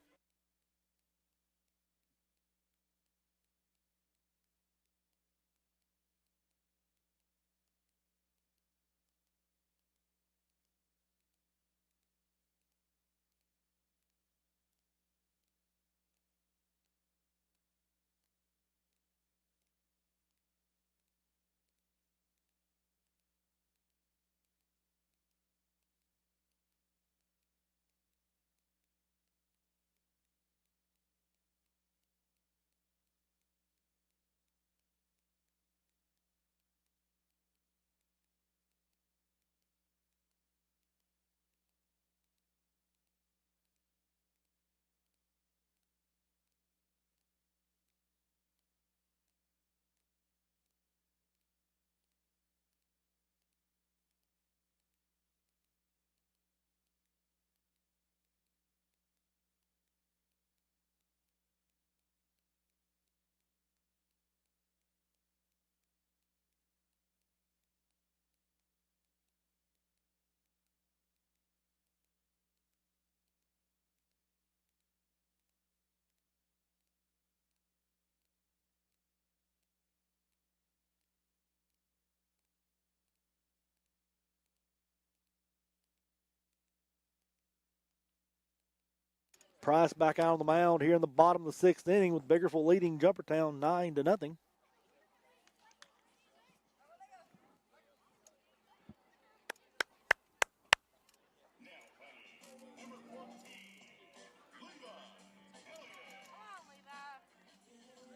Price back out on the mound here in the bottom of the sixth inning with Biggersville leading Jumpertown 9-0.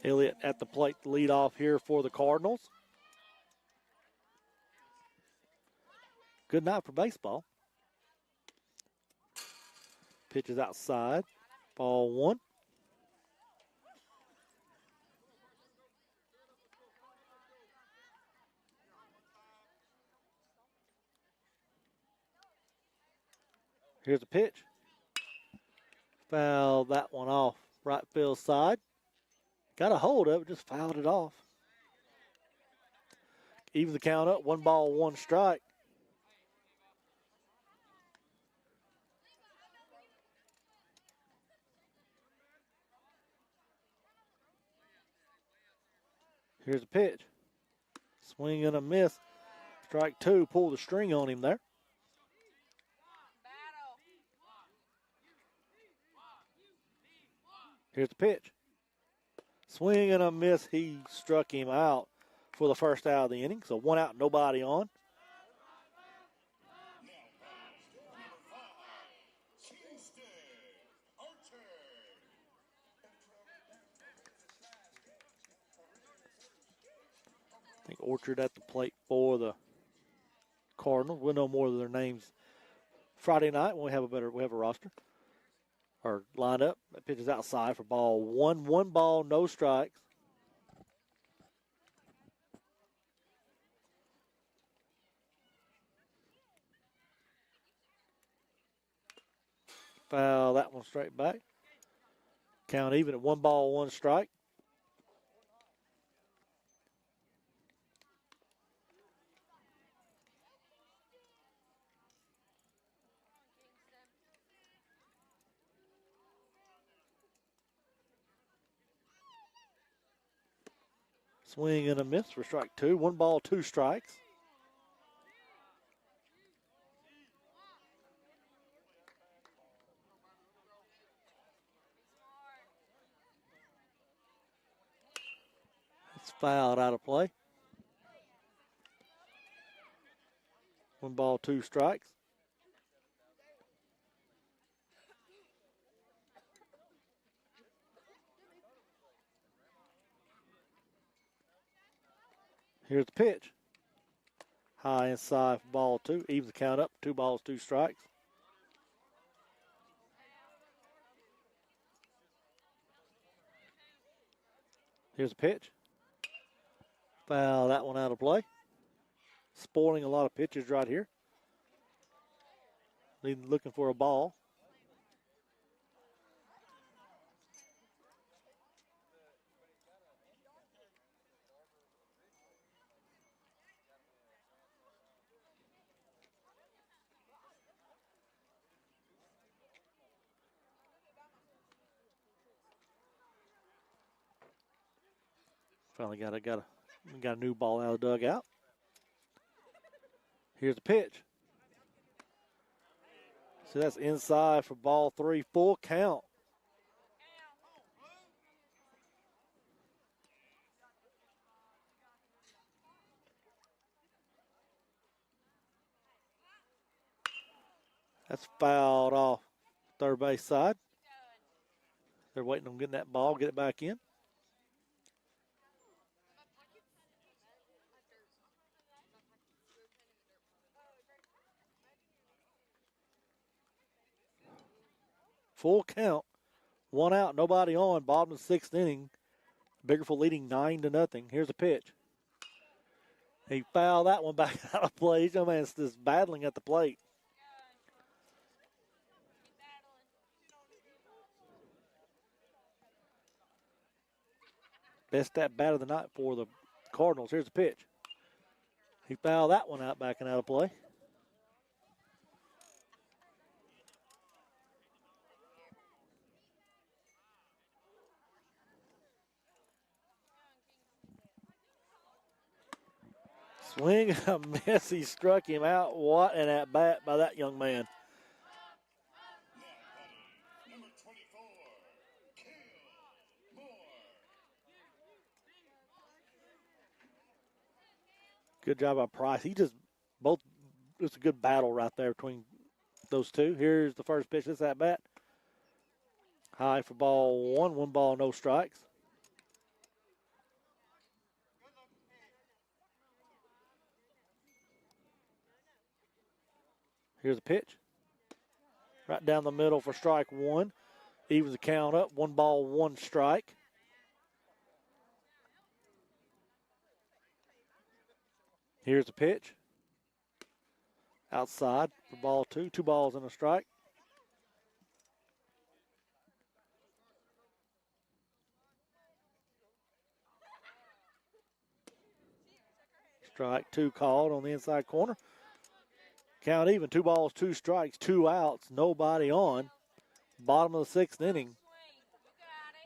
Elliott at the plate to lead off here for the Cardinals. Good night for baseball. Pitches outside. Ball one. Here's the pitch. Foul that one off right field side. Got a hold of it, just fouled it off. Even the count up, 1 ball, 1 strike. Here's the pitch. Swing and a miss. Strike 2, pulled the string on him there. Here's the pitch. Swing and a miss. He struck him out for the first out of the inning. So 1 out, nobody on. I think Orchard at the plate for the Cardinals. We'll know more of their names Friday night when we have a roster or lineup. That pitch is outside for ball one. 1 ball, no strikes. Foul that one straight back. Count even at 1 ball, 1 strike. Swing and a miss for strike 2. 1 ball, 2 strikes. It's fouled out of play. 1 ball, 2 strikes. Here's the pitch. High inside for ball 2. Evens the count up. 2 balls, 2 strikes. Here's the pitch. Foul that one out of play. Spoiling a lot of pitches right here. Looking for a ball. Finally got a new ball out of the dugout. Here's the pitch. So that's inside for ball 3. Full count. That's fouled off third base side. They're waiting on getting that ball, get it back in. Full count. 1 out, nobody on. Bottom of the 6th inning. Biggersville leading 9-0. Here's a pitch. He fouled that one back out of play. He's just battling at the plate. Best at bat of the night for the Cardinals. Here's the pitch. He fouled that one out, backing out of play. Swing and a miss. He struck him out. What an at bat by that young man. Good job by Price. It's a good battle right there between those two. Here's the first pitch. This at bat. High for ball one. 1 ball, no strikes. Here's the pitch. Right down the middle for strike one. Evens the count up. 1 ball, 1 strike. Here's the pitch. Outside for ball 2. 2 balls and a strike. Strike 2 called on the inside corner. Count even. 2 balls, 2 strikes, 2 outs, nobody on. Bottom of the 6th inning.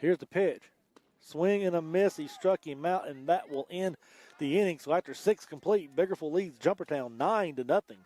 Here's the pitch. Swing and a miss. He struck him out, and that will end the inning. So after 6 complete, Biggersville leads Jumpertown 9-0.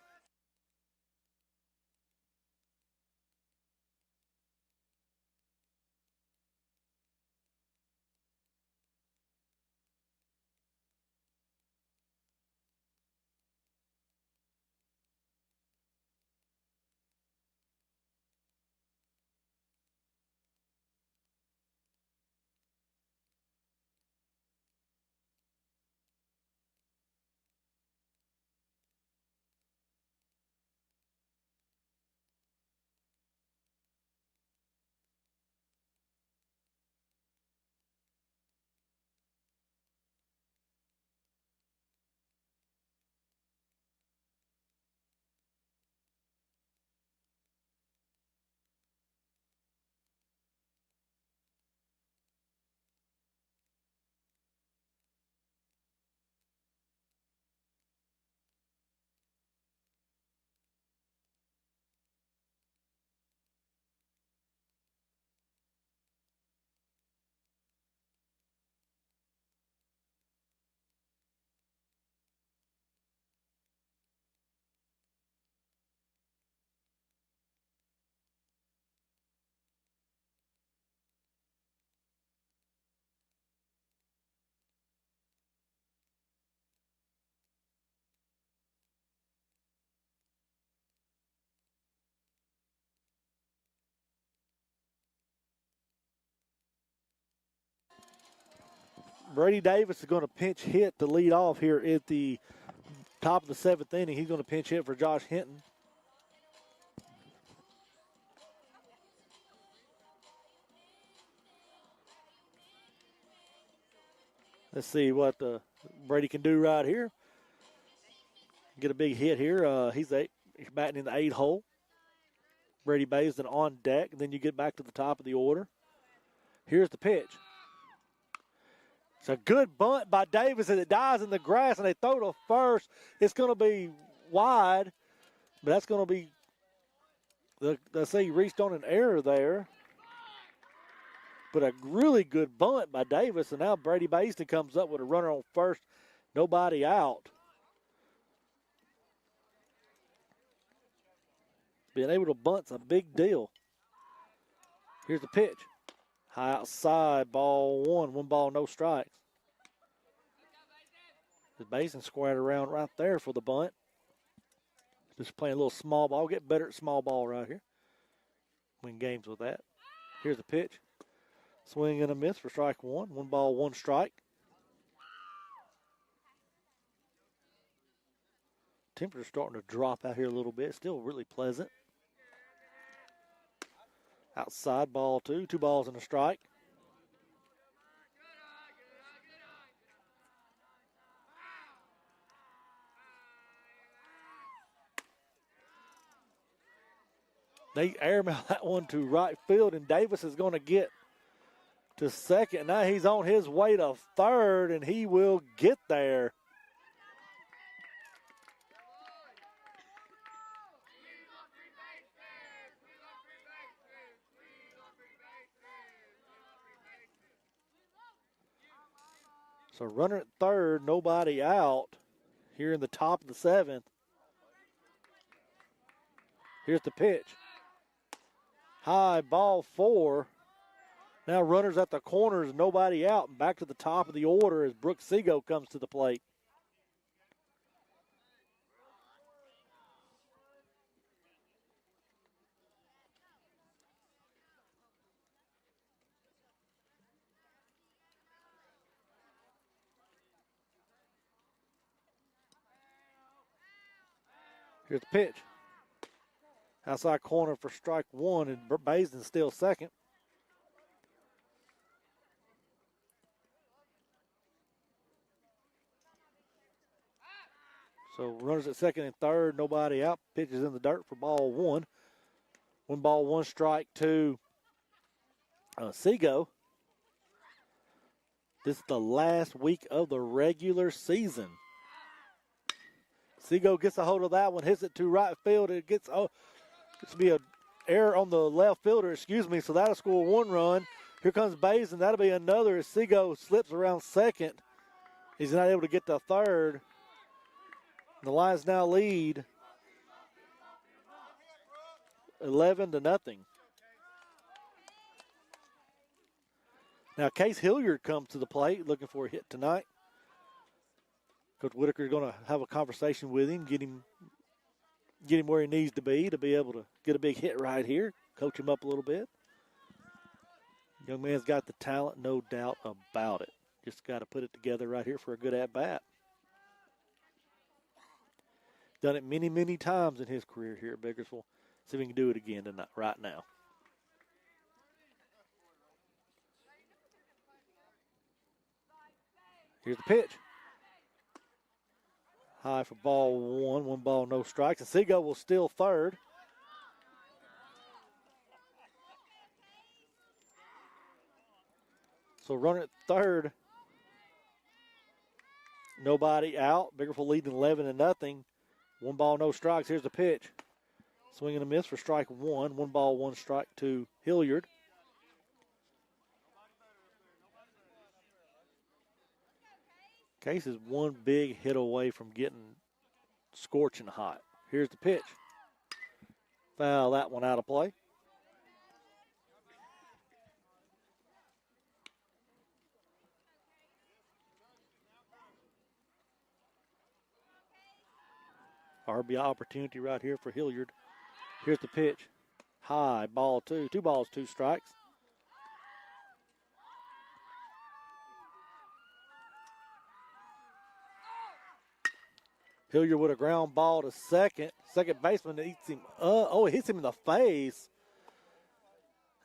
Brady Davis is going to pinch hit to lead off here at the top of the 7th inning. He's going to pinch hit for Josh Hinton. Let's see what Brady can do right here. Get a big hit here. He's batting in the 8 hole. Brady Basin on deck. And then you get back to the top of the order. Here's the pitch. It's a good bunt by Davis, and it dies in the grass, and they throw to first. It's going to be wide, but that's going to be, let's say he reached on an error there. But a really good bunt by Davis, and now Brady Basin comes up with a runner on first, nobody out. Being able to bunt's a big deal. Here's the pitch. High outside, ball 1. 1 ball, no strikes. The Basin squared around right there for the bunt. Just playing a little small ball. Get better at small ball right here. Win games with that. Here's the pitch. Swing and a miss for strike 1. 1 ball, 1 strike. Temperature's starting to drop out here a little bit. Still really pleasant. Outside, ball 2. 2 balls and a strike. They airmail that one to right field, and Davis is going to get to second. Now he's on his way to third, and he will get there. So runner at third, nobody out here in the top of the 7th. Here's the pitch. High, ball 4. Now runners at the corners, nobody out. And back to the top of the order as Brooks Seago comes to the plate. Here's the pitch. Outside corner for strike one, and Basin still second. So runners at second and third, nobody out. Pitches in the dirt for ball one. 1 ball, 1 strike to Seago. This is the last week of the regular season. Seago gets a hold of that one, hits it to right field. It gets, it's to be an error on the left fielder, so that'll score 1 run. Here comes Bays, and that'll be another as Seago slips around second. He's not able to get to third. The Lions now lead 11-0. Now Case Hilliard comes to the plate looking for a hit tonight. Coach Whitaker is going to have a conversation with him, get him where he needs to be able to get a big hit right here, coach him up a little bit. Young man's got the talent, no doubt about it. Just got to put it together right here for a good at-bat. Done it many, many times in his career here at Biggersville. See if we can do it again tonight, right now. Here's the pitch. High for ball one. 1 ball, no strikes. And Seago will steal third. So runner at third. Nobody out. Biggersville leading 11-0. 1 ball, no strikes. Here's the pitch. Swing and a miss for strike one. 1 ball, 1 strike to Hilliard. Case is 1 big hit away from getting scorching hot. Here's the pitch. Foul that one out of play. RBI opportunity right here for Hilliard. Here's the pitch. High, ball 2. 2 balls, 2 strikes. Hilliard with a ground ball to second. Second baseman eats him. It hits him in the face.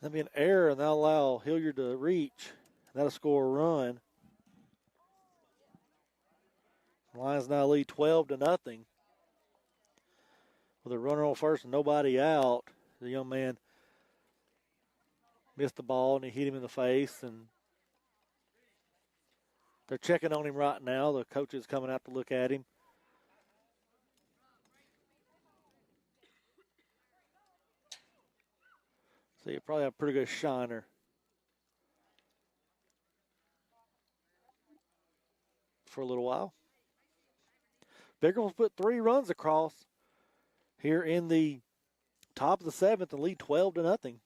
That'll be an error, and that'll allow Hilliard to reach. That'll score a run. Lions now lead 12-0. With a runner on first and nobody out, the young man missed the ball and he hit him in the face. And they're checking on him right now. The coach is coming out to look at him. So you probably have a pretty good shiner. For a little while. Biggersville put 3 runs across here in the top of the 7th and lead 12-0.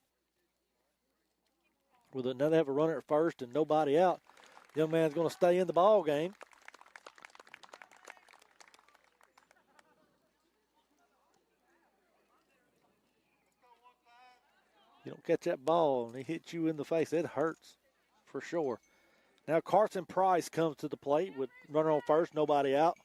With another have a runner at first and nobody out. The young man's going to stay in the ball game. You don't catch that ball and he hits you in the face, it hurts for sure. Now Carson Price comes to the plate with runner on first, nobody out.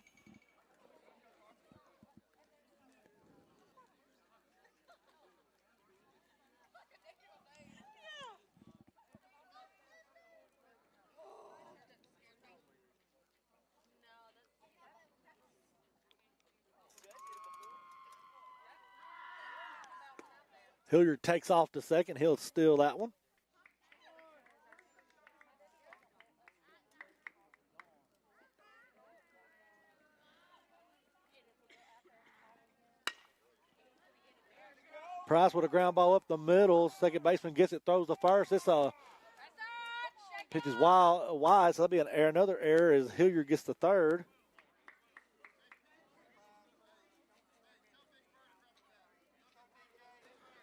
Hilliard takes off to second. He'll steal that one. Price with a ground ball up the middle. Second baseman gets it, throws the first. This pitch is wide, so that'll be an error. Another error as Hilliard gets the third.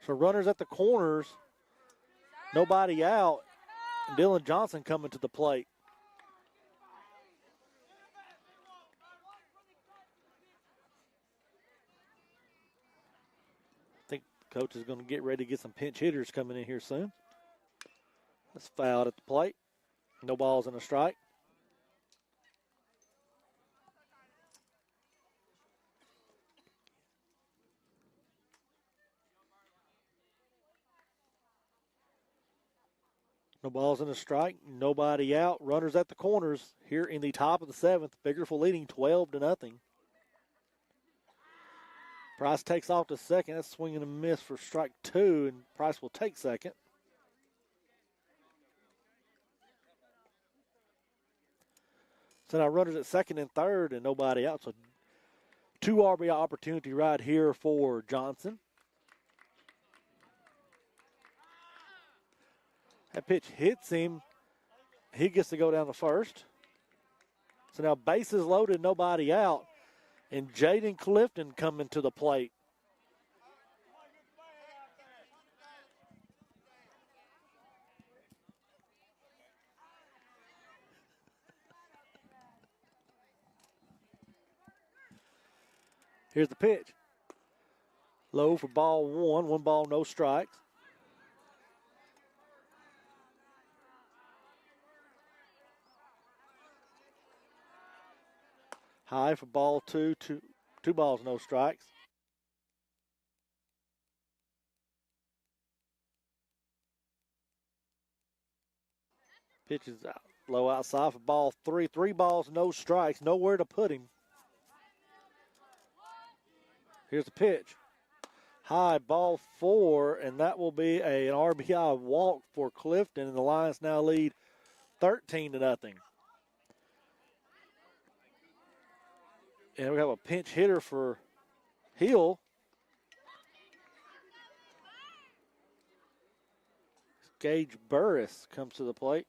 So runners at the corners, nobody out. And Dylan Johnson coming to the plate. I think the coach is going to get ready to get some pinch hitters coming in here soon. That's fouled at the plate. No balls and a strike. No balls in the strike. Nobody out. Runners at the corners here in the top of the seventh. Biggersville leading 12-0. Price takes off to second. That's swinging a miss for strike two, and Price will take second. So now runners at second and third and nobody out. So 2 RBI opportunity right here for Johnson. That pitch hits him. He gets to go down to first. So now bases loaded, nobody out. And Jaden Clifton coming to the plate. Here's the pitch. Low for ball one. 1 ball, no strikes. High for ball two. 2 balls, no strikes. Pitch is out, low outside for ball 3. 3 balls, no strikes. Nowhere to put him. Here's the pitch. High, ball 4, and that will be an RBI walk for Clifton, and the Lions now lead 13-0. And we have a pinch hitter for Hill. Gage Burris comes to the plate.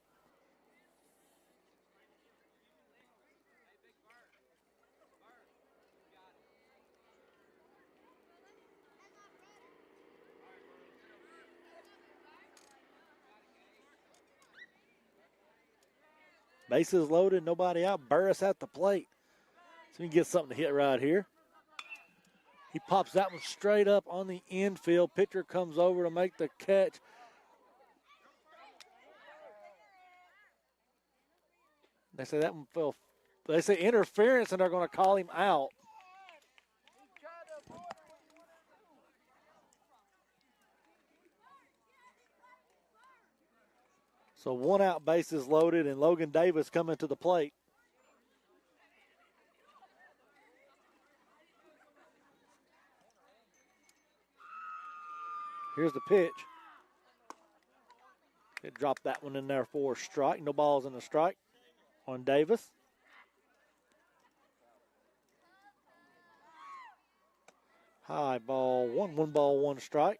Bases loaded, nobody out. Burris at the plate. So he can get something to hit right here. He pops that one straight up on the infield. Pitcher comes over to make the catch. They say that one fell. They say interference, and they're going to call him out. So 1 out, bases loaded, and Logan Davis coming to the plate. Here's the pitch. It dropped that one in there for a strike. No balls in the strike on Davis. High, ball 1. 1 ball, 1 strike.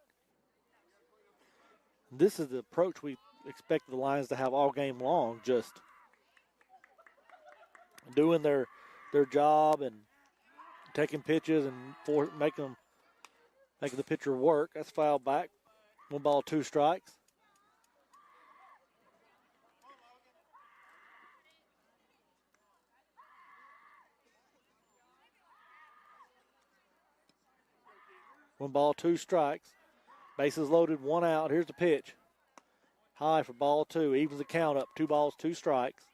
This is the approach we expect the Lions to have all game long, just doing their job and taking pitches and making the pitcher work. That's foul back. 1 ball, 2 strikes. One ball, 2 strikes. Bases loaded, 1 out. Here's the pitch. High for ball 2. Evens the count up. 2 balls, 2 strikes.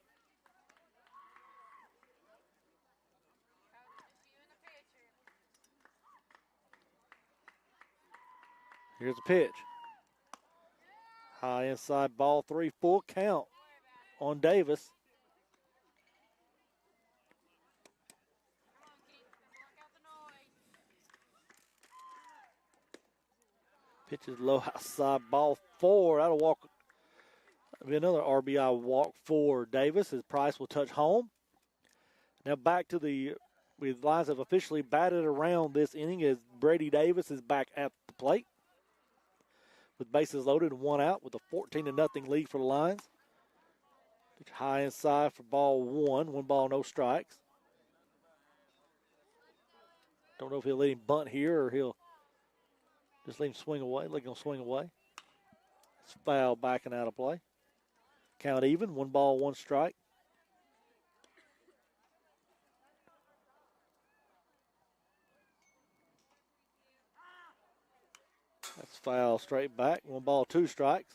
Here's the pitch. High inside, ball 3. Full count on Davis. Pitch is low outside, ball 4. That'll walk. That'll be another RBI walk for Davis as Price will touch home. Now back to the Lions have officially batted around this inning as Brady Davis is back at the plate with bases loaded and 1 out with a 14-0 lead for the Lions. Pitch high inside for ball 1. 1 ball, no strikes. Don't know if he'll let him bunt here or he'll just let him swing away. Let him swing away. It's foul back and out of play. Count even. 1 ball, 1 strike. That's foul straight back. 1 ball, 2 strikes.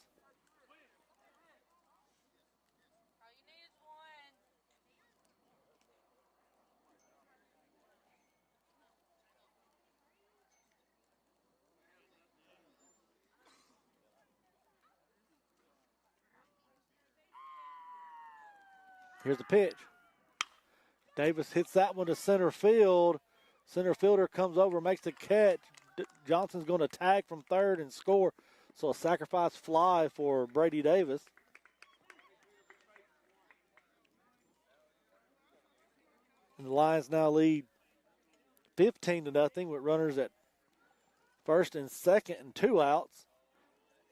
Here's the pitch. Davis hits that one to center field. Center fielder comes over, makes the catch. Johnson's going to tag from third and score. So a sacrifice fly for Brady Davis. And the Lions now lead 15-0 with runners at first and second and 2 outs.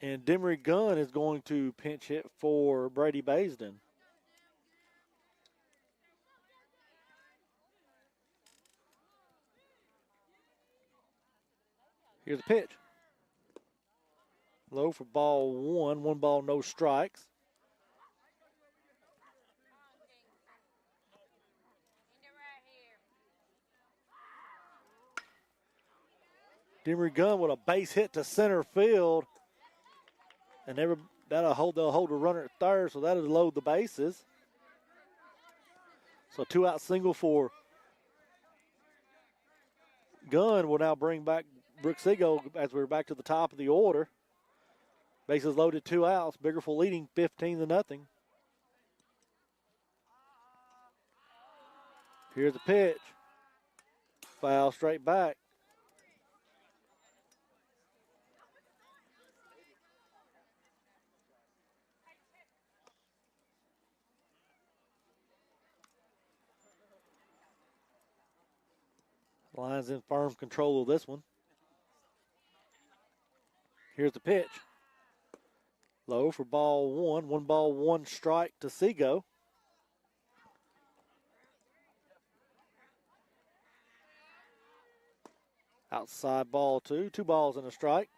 And Demery Gunn is going to pinch hit for Brady Baisden. Here's the pitch. Low for ball one. 1 ball, no strikes. Demery Gunn with a base hit to center field. And they'll hold the runner at third, so that'll load the bases. So 2-out single for Gunn will now bring back Brooks Seago as we're back to the top of the order. Bases loaded, 2 outs. Biggersville leading 15-0. Here's the pitch. Foul straight back. Lions in firm control of this one. Here's the pitch. Low for ball one. 1 ball, 1 strike to Seago. Outside ball 2. 2 balls and a strike.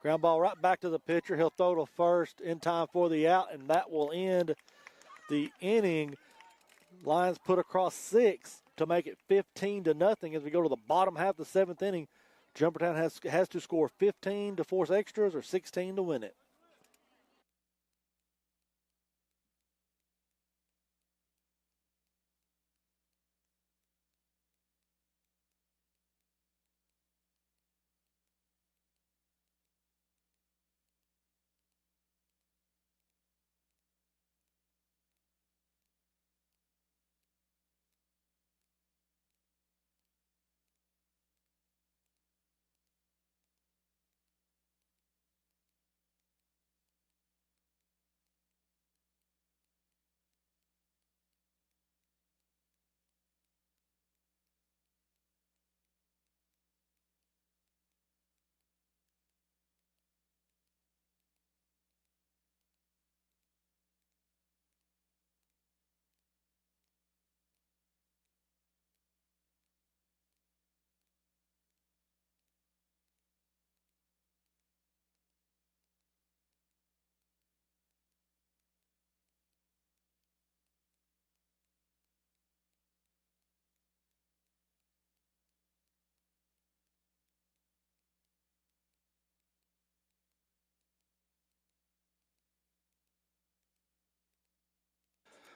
Ground ball right back to the pitcher. He'll throw to first in time for the out, and that will end the inning. Lions put across 6 to make it 15-0 as we go to the bottom half of the 7th inning. Jumpertown has to score 15 to force extras or 16 to win it.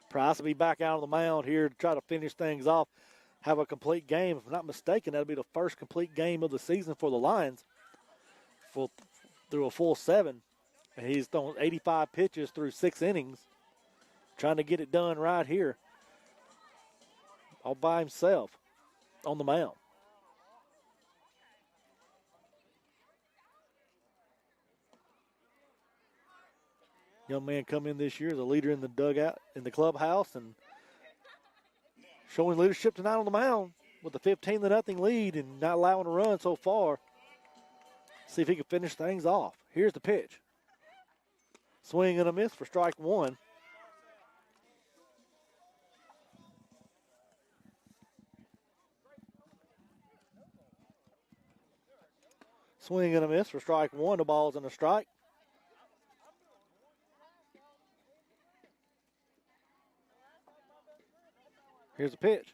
Price will be back out on the mound here to try to finish things off, have a complete game. If I'm not mistaken, that'll be the first complete game of the season for the Lions through a full 7. And he's thrown 85 pitches through 6 innings, trying to get it done right here all by himself on the mound. Young man come in this year as a leader in the dugout, in the clubhouse, and showing leadership tonight on the mound with a 15-0 lead and not allowing a run so far. See if he can finish things off. Here's the pitch. Swing and a miss for strike 1. Swing and a miss for strike 1. The ball's and a strike. Here's the pitch.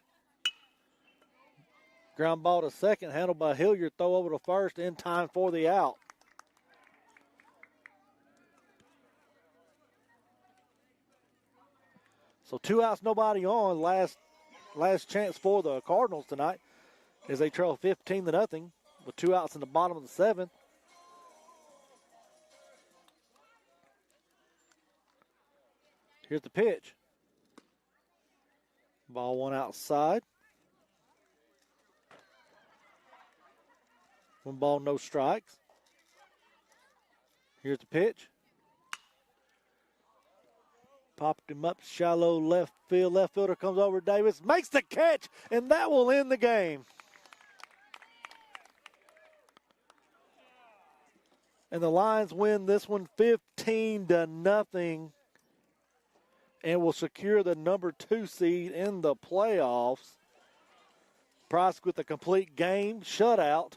Ground ball to second, handled by Hilliard. Throw over to first in time for the out. So 2 outs, nobody on. Last chance for the Cardinals tonight as they trail 15-0 with 2 outs in the bottom of the 7th. Here's the pitch. Ball one outside. 1 ball, no strikes. Here's the pitch. Popped him up shallow left field. Left fielder comes over. Davis makes the catch, and that will end the game. And the Lions win this one 15-0 and will secure the number 2 seed in the playoffs. Price with a complete game shutout.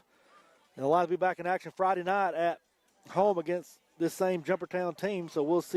And the Lions will be back in action Friday night at home against this same Jumpertown team, so we'll see.